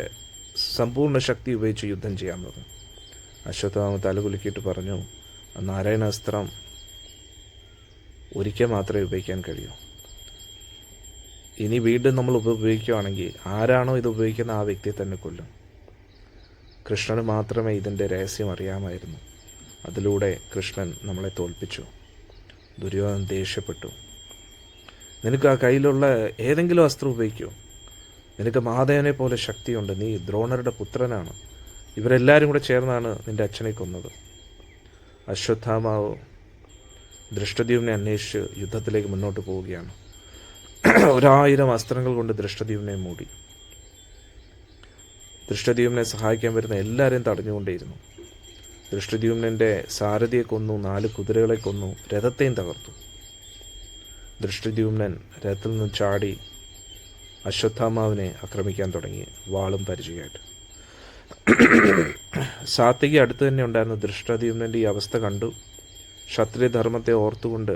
സമ്പൂർണ്ണ ശക്തി ഉപയോഗിച്ച് യുദ്ധം ചെയ്യാൻ പറഞ്ഞു. അശ്വത്ഥാമ തലകുലുക്കിയിട്ട് പറഞ്ഞു, നാരായണാസ്ത്രം ഒരിക്കൽ മാത്രമേ ഉപയോഗിക്കാൻ കഴിയൂ. ഇനി വീണ്ടും നമ്മൾ ഉപയോഗിക്കുകയാണെങ്കിൽ ആരാണോ ഇത് ഉപയോഗിക്കുന്ന ആ വ്യക്തിയെ തന്നെ കൊല്ലും. കൃഷ്ണന് മാത്രമേ ഇതിൻ്റെ രഹസ്യം അറിയാമായിരുന്നു. അതിലൂടെ കൃഷ്ണൻ നമ്മളെ തോൽപ്പിച്ചു. ദുര്യോധനൻ ദേഷ്യപ്പെട്ടു. നിനക്ക് ആ കയ്യിലുള്ള ഏതെങ്കിലും അസ്ത്രം ഉപയോഗിക്കൂ. നിനക്ക് മഹാദേവനെ പോലെ ശക്തിയുണ്ട്. നീ ദ്രോണരുടെ പുത്രനാണ്. ഇവരെല്ലാവരും കൂടെ ചേർന്നാണ് നിൻ്റെ അച്ഛനെ കൊന്നത്. അശ്വത്ഥാമാവ് ദൃഷ്ടദ്യുമ്നെ അന്വേഷിച്ച് യുദ്ധത്തിലേക്ക് മുന്നോട്ട് പോവുകയാണ്. 1000 അസ്ത്രങ്ങൾ കൊണ്ട് ദൃഷ്ടദ്യുമ്നെ മൂടി. ദൃഷ്ടദ്യുമ്നെ സഹായിക്കാൻ വരുന്ന എല്ലാവരെയും തടഞ്ഞുകൊണ്ടേയിരുന്നു. ദൃഷ്ടദ്യുമ്നൻ്റെ സാരഥിയെ കൊന്നു, 4 കുതിരകളെ കൊന്നു, രഥത്തെയും തകർത്തു. ദൃഷ്ടദ്യുമ്നൻ രഥത്തിൽ നിന്ന് ചാടി അശ്വത്ഥാമാവിനെ ആക്രമിക്കാൻ തുടങ്ങി, വാളും പരിചയമായിട്ട്. സാത്വികി അടുത്ത് തന്നെ ഉണ്ടായിരുന്ന ദൃഷ്ടദ്യുമ്നൻ്റെ ഈ അവസ്ഥ കണ്ടു. ക്ഷത്രിയധർമ്മത്തെ ഓർത്തുകൊണ്ട്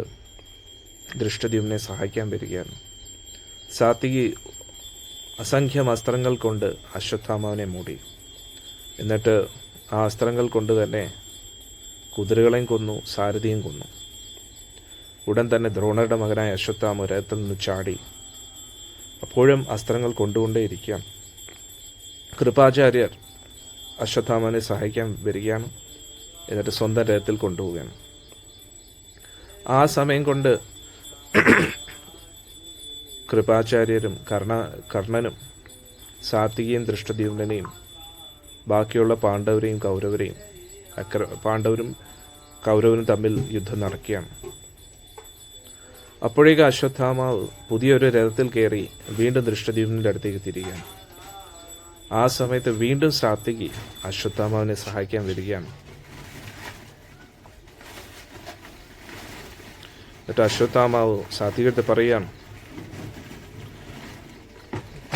ദൃഷ്ടദ്യുമ്നെ സഹായിക്കാൻ വരികയാണ്. സാത്വികി അസംഖ്യം അസ്ത്രങ്ങൾ കൊണ്ട് അശ്വത്ഥാമാവിനെ മൂടി. എന്നിട്ട് ആ അസ്ത്രങ്ങൾ കൊണ്ട് തന്നെ കുതിരകളെയും കൊന്നു, സാരഥിയും കൊന്നു. ഉടൻ തന്നെ ദ്രോണരുടെ മകനായ അശ്വത്ഥാമ രഥത്തിൽ നിന്ന് ചാടി. അപ്പോഴും അസ്ത്രങ്ങൾ കൊണ്ടുകൊണ്ടേയിരിക്കുകയാണ്. കൃപാചാര്യർ അശ്വത്ഥാമനെ സഹായിക്കാൻ വരികയാണ്. എന്നിട്ട് സ്വന്തം രഥത്തിൽ കൊണ്ടുപോവുകയാണ്. ആ സമയം കൊണ്ട് കൃപാചാര്യരും കർണനും സാത്വികയും ദൃഷ്ടദ്യുമ്നെയും ബാക്കിയുള്ള പാണ്ഡവരെയും കൗരവരും തമ്മിൽ യുദ്ധം നടക്കുകയാണ്. അപ്പോഴേക്ക് അശ്വത്ഥാമാവ് പുതിയൊരു രഥത്തിൽ കയറി വീണ്ടും ദൃഷ്ടദ്യുമ്നൻ്റെ അടുത്തേക്ക് തിരികെയാണ്. ആ സമയത്ത് വീണ്ടും സാത്വികി അശ്വത്ഥാമാവിനെ സഹായിക്കാൻ വരികയാണ്. എന്നിട്ട് അശ്വത്ഥാമാവ് സാത്വികടുത്ത് പറയുകയാണ്,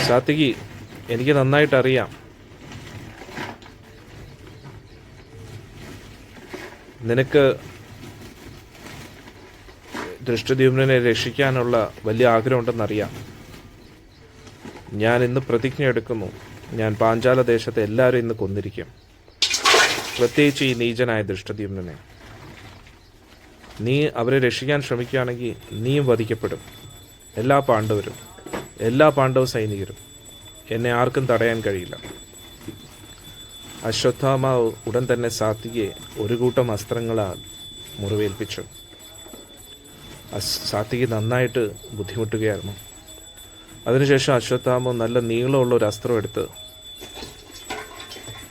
സാത്വികി, എനിക്ക് നന്നായിട്ട് അറിയാം നിനക്ക് ദൃഷ്ടദ്യുമ്നെ രക്ഷിക്കാനുള്ള വലിയ ആഗ്രഹമുണ്ടെന്നറിയാം. ഞാൻ ഇന്ന് പ്രതിജ്ഞ എടുക്കുന്നു, ഞാൻ പാഞ്ചാല ദേശത്തെ എല്ലാവരും ഇന്ന് കൊന്നിരിക്കും, പ്രത്യേകിച്ച് ഈ നീചനായ ദൃഷ്ടദ്യുമ്നെ. നീ അവരെ രക്ഷിക്കാൻ ശ്രമിക്കുകയാണെങ്കിൽ നീയും വധിക്കപ്പെടും, എല്ലാ പാണ്ഡവരും. എല്ലാ പാണ്ഡവ സൈനികരും, എന്നെ ആർക്കും തടയാൻ കഴിയില്ല. അശ്വത്ഥാമാവ് ഉടൻ തന്നെ സാത്വികയെ ഒരു കൂട്ടം അസ്ത്രങ്ങളാൽ മുറിവേൽപ്പിച്ചു. സാത്വിക നന്നായിട്ട് ബുദ്ധിമുട്ടുകയായിരുന്നു. അതിനുശേഷം അശ്വത്ഥാമാവ് നല്ല നീളമുള്ള ഒരു അസ്ത്രം എടുത്ത്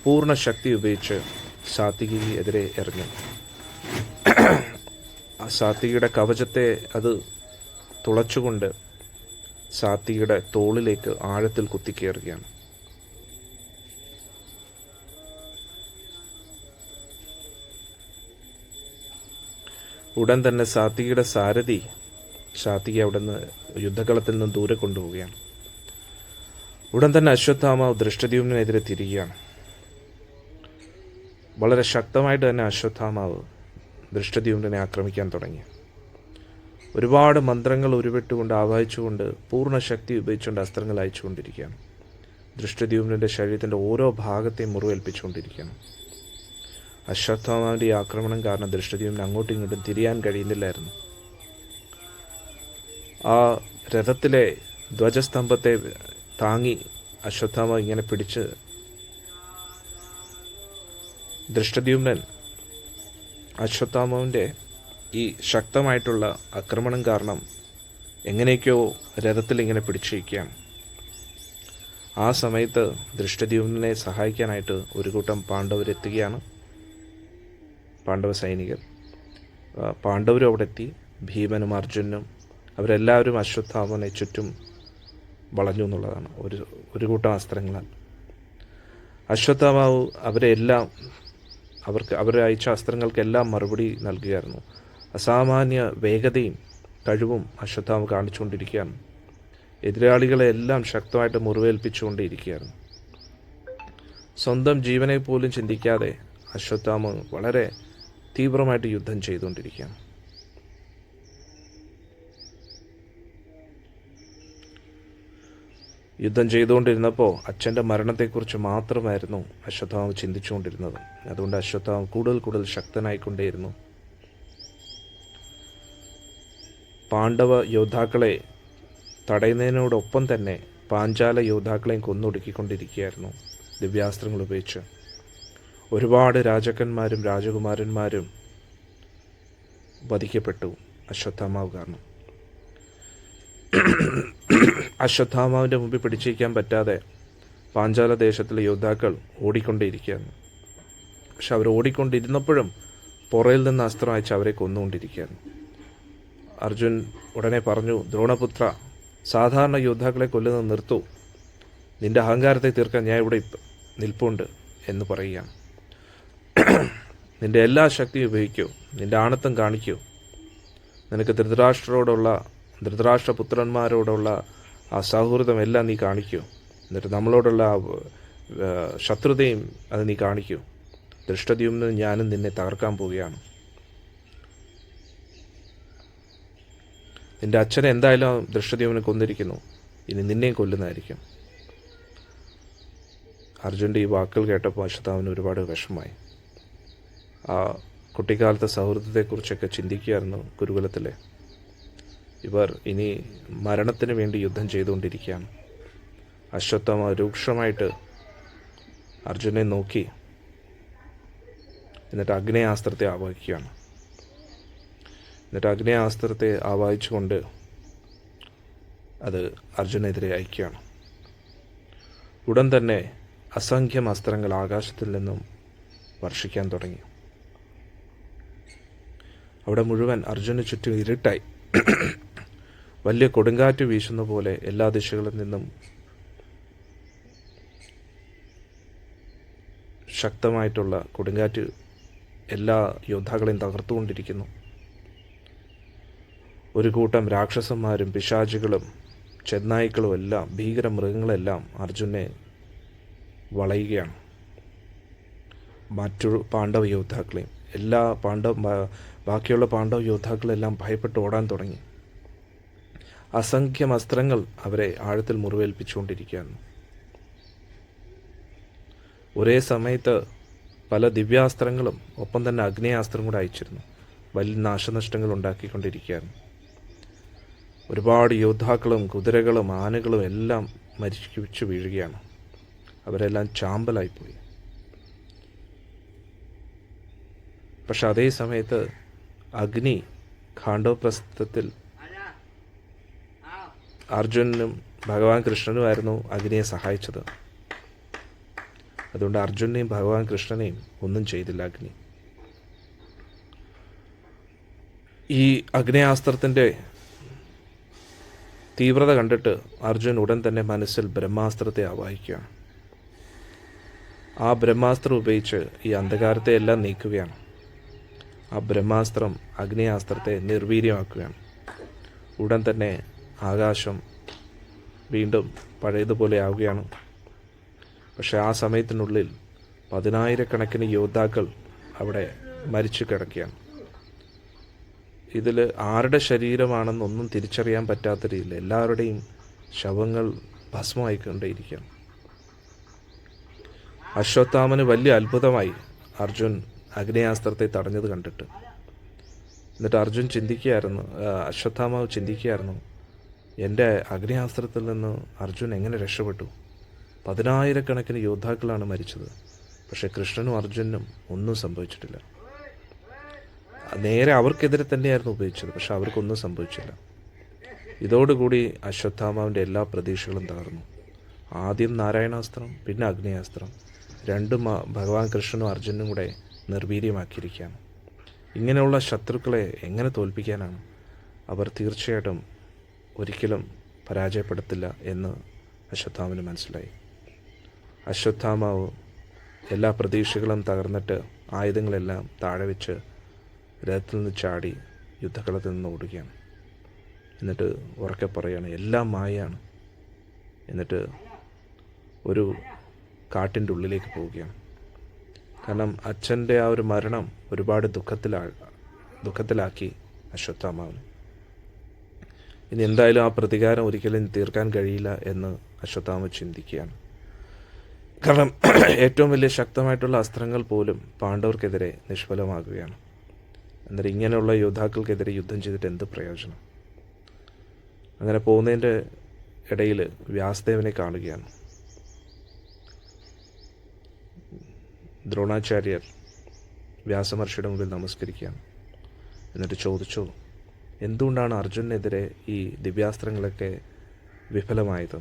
പൂർണ്ണ ശക്തി ഉപയോഗിച്ച് സാത്വികയ്ക്ക് എതിരെ എറിഞ്ഞു. സാത്വികയുടെ കവചത്തെ അത് തുളച്ചുകൊണ്ട് സാത്വികയുടെ തോളിലേക്ക് ആഴത്തിൽ കുത്തിക്കയറുകയാണ്. ഉടൻ തന്നെ സാത്വികയുടെ സാരഥി സാത്വിക അവിടെ നിന്ന് യുദ്ധകളത്തിൽ നിന്ന് ദൂരെ കൊണ്ടുപോവുകയാണ്. ഉടൻ തന്നെ അശ്വത്ഥാമാവ് ദൃഷ്ടദ്യുമ്നെതിരെ തിരികുകയാണ്. വളരെ ശക്തമായിട്ട് തന്നെ അശ്വത്ഥാമാവ് ദൃഷ്ടദ്യുമ്നെ ആക്രമിക്കാൻ തുടങ്ങി. ഒരുപാട് മന്ത്രങ്ങൾ ഉരുവിട്ടുകൊണ്ട് ആവാഹിച്ചുകൊണ്ട് പൂർണ്ണ ശക്തി ഉപയോഗിച്ചുകൊണ്ട് അസ്ത്രങ്ങൾ അയച്ചുകൊണ്ടിരിക്കുകയാണ്. ദൃഷ്ടദ്യുമ്നൻ്റെ ശരീരത്തിൻ്റെ ഓരോ ഭാഗത്തെയും മുറിവേൽപ്പിച്ചുകൊണ്ടിരിക്കുകയാണ്. അശ്വത്ഥാമാവിൻ്റെ ഈ ആക്രമണം കാരണം ദൃഷ്ടദ്യുമ്നന് അങ്ങോട്ടും ഇങ്ങോട്ടും തിരിയാൻ കഴിയുന്നില്ലായിരുന്നു. ആ രഥത്തിലെ ധ്വജസ്തംഭത്തെ താങ്ങി അശ്വത്ഥാമാവ് ഇങ്ങനെ പിടിച്ച് ദൃഷ്ടദ്യുമ്നൻ അശ്വത്ഥാമാവിൻ്റെ ഈ ശക്തമായിട്ടുള്ള ആക്രമണം കാരണം എങ്ങനെയൊക്കെയോ രഥത്തിൽ ഇങ്ങനെ പിടിച്ചിരിക്കുകയാണ്. ആ സമയത്ത് ദൃഷ്ടദ്യുമ്നനെ സഹായിക്കാനായിട്ട് ഒരു കൂട്ടം പാണ്ഡവരെത്തുകയാണ്. പാണ്ഡവ സൈനികർ, പാണ്ഡവരും അവിടെ എത്തി. ഭീമനും അർജുനും അവരെല്ലാവരും അശ്വത്ഥാമാവിനെ ചുറ്റും വളഞ്ഞു എന്നുള്ളതാണ് ഒരു കൂട്ടം അസ്ത്രങ്ങളാൽ. അശ്വത്ഥാമാവ് അവർ അയച്ച അസ്ത്രങ്ങൾക്കെല്ലാം മറുപടി നൽകുകയായിരുന്നു. അസാമാന്യ വേഗതയും കഴിവും അശ്വത്ഥാമാവ് കാണിച്ചുകൊണ്ടിരിക്കുകയാണ്. എതിരാളികളെ എല്ലാം ശക്തമായിട്ട് മുറിവേൽപ്പിച്ചുകൊണ്ടിരിക്കുകയായിരുന്നു. സ്വന്തം ജീവനെ പോലും ചിന്തിക്കാതെ അശ്വത്ഥാമാവ് വളരെ തീവ്രമായിട്ട് യുദ്ധം ചെയ്തുകൊണ്ടിരിക്കുകയാണ്. യുദ്ധം ചെയ്തുകൊണ്ടിരുന്നപ്പോൾ അച്ഛൻ്റെ മരണത്തെക്കുറിച്ച് മാത്രമായിരുന്നു അശ്വത്ഥാമാവ് ചിന്തിച്ചുകൊണ്ടിരുന്നത്. അതുകൊണ്ട് അശ്വത്ഥാമാവ് കൂടുതൽ ശക്തനായിക്കൊണ്ടേയിരുന്നു. പാണ്ഡവ യോദ്ധാക്കളെ തടയുന്നതിനോടൊപ്പം തന്നെ പാഞ്ചാല യോദ്ധാക്കളെയും കൊന്നൊടുക്കിക്കൊണ്ടിരിക്കുകയായിരുന്നു ദിവ്യാസ്ത്രങ്ങൾ ഉപയോഗിച്ച്. ഒരുപാട് രാജാക്കന്മാരും രാജകുമാരന്മാരും വധിക്കപ്പെട്ടു അശ്വത്ഥാമാവ് കാരണം. അശ്വത്ഥാമാവിൻ്റെ മുമ്പിൽ പിടിച്ചിരിക്കാൻ പറ്റാതെ പാഞ്ചാല ദേശത്തിലെ യോദ്ധാക്കൾ ഓടിക്കൊണ്ടേയിരിക്കുകയാണ്. പക്ഷെ അവർ ഓടിക്കൊണ്ടിരുന്നപ്പോഴും പുറയിൽ നിന്ന് അസ്ത്രം അയച്ച് അവരെ കൊന്നുകൊണ്ടിരിക്കുകയാണ്. അർജുൻ ഉടനെ പറഞ്ഞു, ദ്രോണപുത്ര, സാധാരണ യോദ്ധാക്കളെ കൊല്ലുന്നത് നിർത്തൂ. നിന്റെ അഹങ്കാരത്തെ തീർക്കാൻ ഞാൻ ഇവിടെ നിൽപ്പുണ്ട് എന്ന് പറയുകയാണ്. നിന്റെ എല്ലാ ശക്തിയും ഉപയോഗിക്കൂ, നിന്റെ ആണത്വം കാണിക്കൂ. നിനക്ക് ധൃതരാഷ്ട്രപുത്രന്മാരോടുള്ള ആ സൗഹൃദം എല്ലാം നീ കാണിക്കൂ. എന്നിട്ട് നമ്മളോടുള്ള ശത്രുതയും അത് നീ കാണിക്കൂ. ദൃഷ്ടദ്യുമ്നും ഞാനും നിന്നെ തകർക്കാൻ പോവുകയാണ്. നിന്റെ അച്ഛനെ എന്തായാലും ദൃഷ്ടദ്യുമ്നെ കൊന്നിരിക്കുന്നു, ഇനി നിന്നെയും കൊല്ലുന്നതായിരിക്കും. അർജുൻ്റെ ഈ വാക്കുകൾ കേട്ടപ്പോൾ അശ്വത്ഥാമാവിന് ഒരുപാട് വിഷമമായി. ആ കുട്ടിക്കാലത്തെ സൗഹൃദത്തെക്കുറിച്ചൊക്കെ ചിന്തിക്കുകയായിരുന്നു ഗുരുകുലത്തിലെ. ഇവർ ഇനി മരണത്തിന് വേണ്ടി യുദ്ധം ചെയ്തുകൊണ്ടിരിക്കുകയാണ്. അശ്വത്ഥാമാവ് രൂക്ഷമായിട്ട് അർജുനെ നോക്കി എന്നിട്ട് അഗ്നേയാസ്ത്രത്തെ ആവാഹിക്കുകയാണ്. എന്നിട്ട് അഗ്നേയാസ്ത്രത്തെ ആവാഹിച്ചുകൊണ്ട് അത് അർജുനെതിരെ അയക്കുകയാണ്. ഉടൻ തന്നെ അസംഖ്യം അസ്ത്രങ്ങൾ ആകാശത്തിൽ നിന്നും വർഷിക്കാൻ തുടങ്ങി. അവിടെ മുഴുവൻ അർജുന് ചുറ്റും ഇരുട്ടായി. വലിയ കൊടുങ്കാറ്റ് വീശുന്ന പോലെ എല്ലാ ദിശകളിൽ നിന്നും ശക്തമായിട്ടുള്ള കൊടുങ്കാറ്റ് എല്ലാ യോദ്ധാക്കളെയും തകർത്തുകൊണ്ടിരിക്കുന്നു. ഒരു കൂട്ടം രാക്ഷസന്മാരും പിശാചുകളും ചെന്നായ്ക്കളും എല്ലാം ഭീകര മൃഗങ്ങളെല്ലാം അർജുനെ വളയുകയാണ്. മറ്റു പാണ്ഡവ യോദ്ധാക്കളെയും ബാക്കിയുള്ള പാണ്ഡവ യോദ്ധാക്കളെല്ലാം ഭയപ്പെട്ട് ഓടാൻ തുടങ്ങി. അസംഖ്യം അസ്ത്രങ്ങൾ അവരെ ആഴത്തിൽ മുറിവേൽപ്പിച്ചുകൊണ്ടിരിക്കുകയാണ്. ഒരേ സമയത്ത് പല ദിവ്യാസ്ത്രങ്ങളും ഒപ്പം തന്നെ അഗ്നേയാസ്ത്രം കൂടെ അയച്ചിരുന്നു. വലിയ നാശനഷ്ടങ്ങൾ ഉണ്ടാക്കിക്കൊണ്ടിരിക്കുകയാണ്. ഒരുപാട് യോദ്ധാക്കളും കുതിരകളും ആനകളും എല്ലാം മരിച്ചു വീഴുകയാണ്. അവരെല്ലാം ചാമ്പലായിപ്പോയി. പക്ഷെ അതേ സമയത്ത് അഗ്നി ഖാണ്ഡവപ്രസ്ഥത്തിൽ അർജുനനും ഭഗവാൻ കൃഷ്ണനുമായിരുന്നു അഗ്നിയെ സഹായിച്ചത്. അതുകൊണ്ട് അർജുനെയും ഭഗവാൻ കൃഷ്ണനെയും ഒന്നും ചെയ്തില്ല അഗ്നി. ഈ അഗ്നേയാസ്ത്രത്തിൻ്റെ തീവ്രത കണ്ടിട്ട് അർജുൻ ഉടൻ തന്നെ മനസ്സിൽ ബ്രഹ്മാസ്ത്രത്തെ ആവാഹിക്കുകയാണ്. ആ ബ്രഹ്മാസ്ത്രം ഉപയോഗിച്ച് ഈ അന്ധകാരത്തെ എല്ലാം നീക്കുകയാണ്. ആ ബ്രഹ്മാസ്ത്രം അഗ്നേയാസ്ത്രത്തെ നിർവീര്യമാക്കുകയാണ്. ഉടൻ തന്നെ ആകാശം വീണ്ടും പഴയതുപോലെ ആവുകയാണ്. പക്ഷെ ആ സമയത്തിനുള്ളിൽ 10,000-കണക്കിന് യോദ്ധാക്കൾ അവിടെ മരിച്ചു കിടക്കുകയാണ്. ഇതിൽ ആരുടെ ശരീരമാണെന്നൊന്നും തിരിച്ചറിയാൻ പറ്റാത്ത രീതിയിൽ എല്ലാവരുടെയും ശവങ്ങൾ ഭസ്മമായിക്കൊണ്ടേയിരിക്കുകയാണ്. അശ്വത്ഥാമന് വലിയ അത്ഭുതമായി അർജുൻ അഗ്നേയാസ്ത്രത്തെ തടഞ്ഞത് കണ്ടിട്ട്. എന്നിട്ട് അശ്വത്ഥാമാവ് ചിന്തിക്കുകയായിരുന്നു, എൻ്റെ അഗ്നേയാസ്ത്രത്തിൽ നിന്ന് അർജുൻ എങ്ങനെ രക്ഷപ്പെട്ടു? 10,000-കണക്കിന് യോദ്ധാക്കളാണ് മരിച്ചത്. പക്ഷെ കൃഷ്ണനും അർജുനും ഒന്നും സംഭവിച്ചിട്ടില്ല. നേരെ അവർക്കെതിരെ തന്നെയായിരുന്നു ഉപയോഗിച്ചത്, പക്ഷെ അവർക്കൊന്നും സംഭവിച്ചില്ല. ഇതോടുകൂടി അശ്വത്ഥാമാവിൻ്റെ എല്ലാ പ്രതീക്ഷകളും തകർന്നു. ആദ്യം നാരായണാസ്ത്രം, പിന്നെ അഗ്നേയാസ്ത്രം, രണ്ടും ഭഗവാൻ കൃഷ്ണനും അർജുനും കൂടെ നിർവീര്യമാക്കിയിരിക്കുകയാണ്. ഇങ്ങനെയുള്ള ശത്രുക്കളെ എങ്ങനെ തോൽപ്പിക്കാനാണ്? അവർ തീർച്ചയായിട്ടും ഒരിക്കലും പരാജയപ്പെടത്തില്ല എന്ന് അശ്വത്ഥാമന് മനസ്സിലായി. അശ്വത്ഥാമാവ് എല്ലാ പ്രതീക്ഷകളും തകർന്നിട്ട് ആയുധങ്ങളെല്ലാം താഴെ വെച്ച് രഥത്തിൽ നിന്ന് ചാടി യുദ്ധക്കളത്തിൽ നിന്ന് ഓടുകയാണ്. എന്നിട്ട് ഉറക്കെ പറയുകയാണ്, എല്ലാം മായയാണ്. എന്നിട്ട് ഒരു കാട്ടിൻ്റെ ഉള്ളിലേക്ക് പോവുകയാണ്. കാരണം അച്ഛൻ്റെ ആ ഒരു മരണം ഒരുപാട് ദുഃഖത്തിലാക്കി അശ്വത്ഥാമാവിന്. ഇനി എന്തായാലും ആ പ്രതികാരം ഒരിക്കലും തീർക്കാൻ കഴിയില്ല എന്ന് അശ്വത്ഥാമ ചിന്തിക്കുകയാണ്. കാരണം ഏറ്റവും വലിയ ശക്തമായിട്ടുള്ള അസ്ത്രങ്ങൾ പോലും പാണ്ഡവർക്കെതിരെ നിഷ്ഫലമാകുകയാണ്. എന്നിട്ട് ഇങ്ങനെയുള്ള യോദ്ധാക്കൾക്കെതിരെ യുദ്ധം ചെയ്തിട്ട് എന്ത് പ്രയോജനം? അങ്ങനെ പോകുന്നതിൻ്റെ ഇടയിൽ വ്യാസദേവനെ കാണുകയാണ്. ദ്രോണാചാര്യർ വ്യാസമഹർഷിയുടെ മുമ്പിൽ നമസ്കരിക്കുകയാണ്. എന്നിട്ട് ചോദിച്ചു, എന്തുകൊണ്ടാണ് അർജുനെതിരെ ഈ ദിവ്യാസ്ത്രങ്ങളൊക്കെ വിഫലമായത്?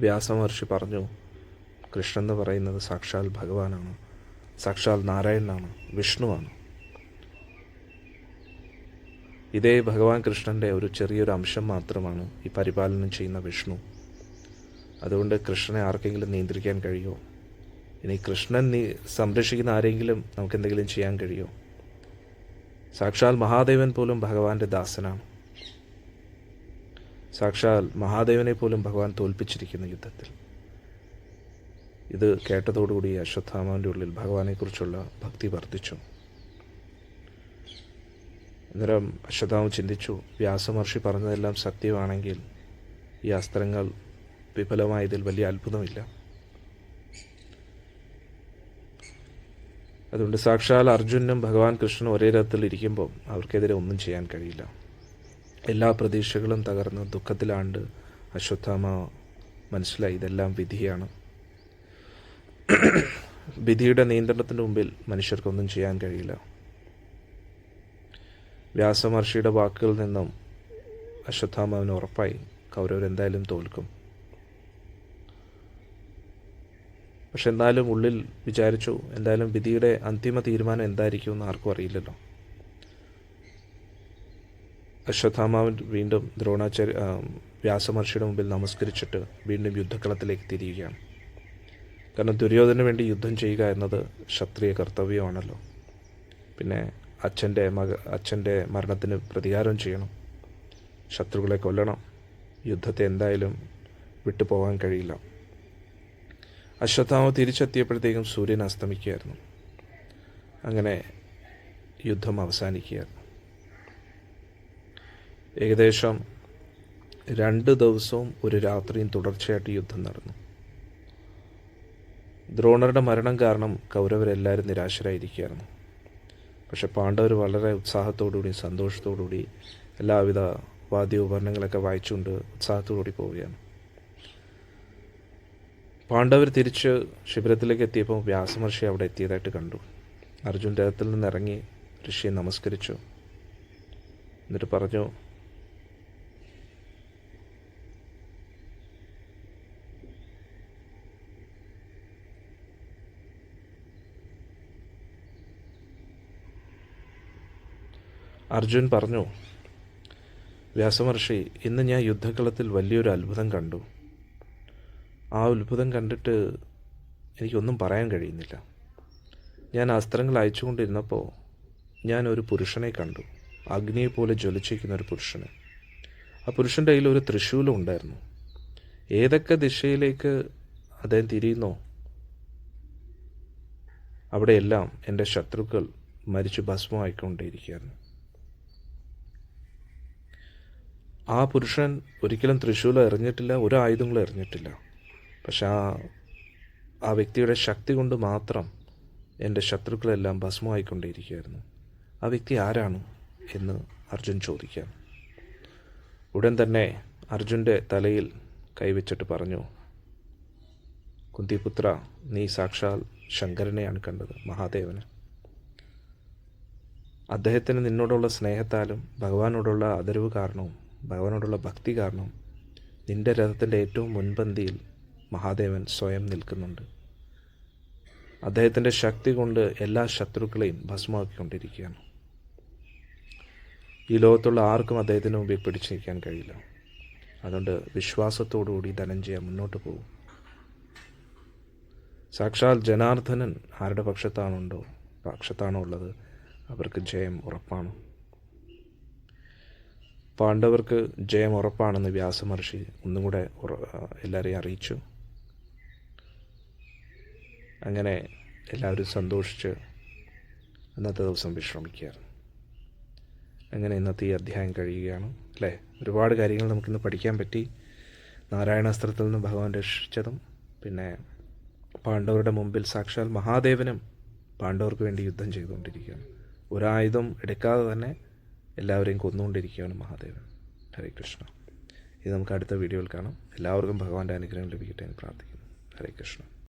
വ്യാസമഹർഷി പറഞ്ഞു, കൃഷ്ണൻ എന്ന് പറയുന്നത് സാക്ഷാൽ ഭഗവാനാണ്, സാക്ഷാൽ നാരായണനാണ്, വിഷ്ണുവാണ്. ഇതേ ഭഗവാൻ കൃഷ്ണൻ്റെ ഒരു ചെറിയൊരു അംശം മാത്രമാണ് ഈ പരിപാലനം ചെയ്യുന്ന വിഷ്ണു. അതുകൊണ്ട് കൃഷ്ണനെ ആർക്കെങ്കിലും നിയന്ത്രിക്കാൻ കഴിയുമോ? ഇനി കൃഷ്ണൻ സംരക്ഷിക്കുന്ന ആരെങ്കിലും നമുക്ക് എന്തെങ്കിലും ചെയ്യാൻ കഴിയുമോ? സാക്ഷാൽ മഹാദേവൻ പോലും ഭഗവാന്റെ ദാസനാണ്. സാക്ഷാൽ മഹാദേവനെ പോലും ഭഗവാൻ തോൽപ്പിച്ചിരിക്കുന്ന യുദ്ധത്തിൽ. ഇത് കേട്ടതോടുകൂടി അശ്വത്ഥാമാവിൻ്റെ ഉള്ളിൽ ഭഗവാനെക്കുറിച്ചുള്ള ഭക്തി വർദ്ധിച്ചു. അന്നേരം അശ്വത്ഥാമ ചിന്തിച്ചു, വ്യാസമഹർഷി പറഞ്ഞതെല്ലാം സത്യമാണെങ്കിൽ ഈ അസ്ത്രങ്ങൾ വിഫലമായതിൽ വലിയ അത്ഭുതമില്ല. അതുകൊണ്ട് സാക്ഷാൽ അർജുനും ഭഗവാൻ കൃഷ്ണനും ഒരേ രഥത്തിൽ ഇരിക്കുമ്പോൾ അവർക്കെതിരെ ഒന്നും ചെയ്യാൻ കഴിയില്ല. എല്ലാ പ്രതീക്ഷകളും തകർന്ന് ദുഃഖത്തിലാണ്ട് അശ്വത്ഥാമ മനസ്സിലായി, ഇതെല്ലാം വിധിയാണ്. വിധിയുടെ നിയന്ത്രണത്തിന് മുമ്പിൽ മനുഷ്യർക്കൊന്നും ചെയ്യാൻ കഴിയില്ല. വ്യാസമഹർഷിയുടെ വാക്കുകളിൽ നിന്നും അശ്വത്ഥാമാവിന് ഉറപ്പായി കൗരവരെന്തായാലും തോൽക്കും. പക്ഷെ എന്നാലും ഉള്ളിൽ വിചാരിച്ചു, എന്തായാലും വിധിയുടെ അന്തിമ തീരുമാനം എന്തായിരിക്കുമെന്ന് ആർക്കും അറിയില്ലല്ലോ. അശ്വത്ഥാമാവൻ വീണ്ടും വ്യാസമഹർഷിയുടെ മുമ്പിൽ നമസ്കരിച്ചിട്ട് വീണ്ടും യുദ്ധക്കളത്തിലേക്ക് തിരിയുകയാണ്. കാരണം ദുര്യോധനു വേണ്ടി യുദ്ധം ചെയ്യുക എന്നത് ക്ഷത്രിയ കർത്തവ്യമാണല്ലോ. പിന്നെ അച്ഛൻ്റെ മരണത്തിന് പ്രതികാരം ചെയ്യണം, ശത്രുക്കളെ കൊല്ലണം. യുദ്ധത്തെ എന്തായാലും വിട്ടുപോകാൻ കഴിയില്ല. അശ്വത്ഥാമ തിരിച്ചെത്തിയപ്പോഴത്തേക്കും സൂര്യൻ അസ്തമിക്കുകയായിരുന്നു. അങ്ങനെ യുദ്ധം അവസാനിക്കുകയായിരുന്നു. ഏകദേശം 2 ദിവസവും ഒരു രാത്രിയും തുടർച്ചയായിട്ട് യുദ്ധം നടന്നു. ദ്രോണരുടെ മരണം കാരണം കൗരവരെല്ലാവരും നിരാശരായിരിക്കുകയായിരുന്നു. പക്ഷെ പാണ്ഡവർ വളരെ ഉത്സാഹത്തോടുകൂടി സന്തോഷത്തോടുകൂടി എല്ലാവിധ വാദ്യോപകരണങ്ങളൊക്കെ വായിച്ചുകൊണ്ട് ഉത്സാഹത്തോടുകൂടി പോവുകയാണ്. പാണ്ഡവർ തിരിച്ച് ശിബിരത്തിലേക്ക് എത്തിയപ്പോൾ വ്യാസമഹർഷി അവിടെ എത്തിയതായിട്ട് കണ്ടു. അർജുൻ രഥത്തിൽ നിന്നിറങ്ങി ഋഷിയെ നമസ്കരിച്ചു. എന്നിട്ട് പറഞ്ഞു, അർജുൻ പറഞ്ഞു, വ്യാസമഹർഷി, ഇന്ന് ഞാൻ യുദ്ധക്കളത്തിൽ വലിയൊരു അത്ഭുതം കണ്ടു. ആ അത്ഭുതം കണ്ടിട്ട് എനിക്കൊന്നും പറയാൻ കഴിയുന്നില്ല. ഞാൻ അസ്ത്രങ്ങൾ അയച്ചുകൊണ്ടിരുന്നപ്പോൾ ഞാൻ ഒരു പുരുഷനെ കണ്ടു, അഗ്നിയെപ്പോലെ ജ്വലിച്ചിരിക്കുന്ന ഒരു പുരുഷനെ. ആ പുരുഷൻ്റെ കയ്യിൽ ഒരു ത്രിശൂലം ഉണ്ടായിരുന്നു. ഏതൊക്കെ ദിശയിലേക്ക് അദ്ദേഹം തിരിയുന്നോ അവിടെയെല്ലാം എൻ്റെ ശത്രുക്കൾ മരിച്ചു ഭസ്മമായിക്കൊണ്ടേയിരിക്കുകയായിരുന്നു. ആ പുരുഷൻ ഒരിക്കലും ത്രിശൂലം എറിഞ്ഞിട്ടില്ല, ഒരു ആയുധങ്ങളും എറിഞ്ഞിട്ടില്ല. പക്ഷെ ആ വ്യക്തിയുടെ ശക്തി കൊണ്ട് മാത്രം എൻ്റെ ശത്രുക്കളെല്ലാം ഭസ്മമായിക്കൊണ്ടേയിരിക്കുകയായിരുന്നു. ആ വ്യക്തി ആരാണ് എന്ന് അർജുൻ ചോദിക്കാം. ഉടൻ തന്നെ അർജുൻ്റെ തലയിൽ കൈവച്ചിട്ട് പറഞ്ഞു, കുന്തിപുത്ര, നീ സാക്ഷാൽ ശങ്കരനെയാണ് കണ്ടത്, മഹാദേവന്. അദ്ദേഹത്തിന് നിന്നോടുള്ള സ്നേഹത്താലും ഭഗവാനോടുള്ള ആദരവ് കാരണവും ഭഗവാനോടുള്ള ഭക്തി കാരണം നിന്റെ രഥത്തിൻ്റെ ഏറ്റവും മുൻപന്തിയിൽ മഹാദേവൻ സ്വയം നിൽക്കുന്നുണ്ട്. അദ്ദേഹത്തിൻ്റെ ശക്തി കൊണ്ട് എല്ലാ ശത്രുക്കളെയും ഭസ്മമാക്കിക്കൊണ്ടിരിക്കുകയാണ്. ഈ ലോകത്തുള്ള ആർക്കും അദ്ദേഹത്തിന് മുമ്പിൽ പിടിച്ചു നിൽക്കാൻ കഴിയില്ല. അതുകൊണ്ട് വിശ്വാസത്തോടുകൂടി ധനഞ്ജയ മുന്നോട്ട് പോകും. സാക്ഷാൽ ജനാർദ്ദനൻ ആരുടെ പക്ഷത്താണോ ഉള്ളത് അവർക്ക് ജയം ഉറപ്പാണ്. പാണ്ഡവർക്ക് ജയം ഉറപ്പാണെന്ന് വ്യാസമഹർഷി ഒന്നും കൂടെ എല്ലാവരെയും അറിയിച്ചു. അങ്ങനെ എല്ലാവരും സന്തോഷിച്ച് ഇന്നത്തെ ദിവസം വിശ്രമിക്കുകയാണ്. അങ്ങനെ ഇന്നത്തെ ഈ അധ്യായം കഴിയുകയാണ് അല്ലേ. ഒരുപാട് കാര്യങ്ങൾ നമുക്കിന്ന് പഠിക്കാൻ പറ്റി. നാരായണാസ്ത്രത്തിൽ നിന്ന് ഭഗവാൻ രക്ഷിച്ചതും, പിന്നെ പാണ്ഡവരുടെ മുമ്പിൽ സാക്ഷാൽ മഹാദേവനും പാണ്ഡവർക്ക് വേണ്ടി യുദ്ധം ചെയ്തുകൊണ്ടിരിക്കുകയാണ്. ഒരായുധം എടുക്കാതെ തന്നെ എല്ലാവരെയും കൊന്നുകൊണ്ടിരിക്കുകയാണ് മഹാദേവൻ. ഹരേ കൃഷ്ണ. ഇത് നമുക്ക് അടുത്ത വീഡിയോയിൽ കാണാം. എല്ലാവർക്കും ഭഗവാന്റെ അനുഗ്രഹം ലഭിക്കട്ടെ എന്ന് പ്രാർത്ഥിക്കുന്നു. ഹരേ കൃഷ്ണ.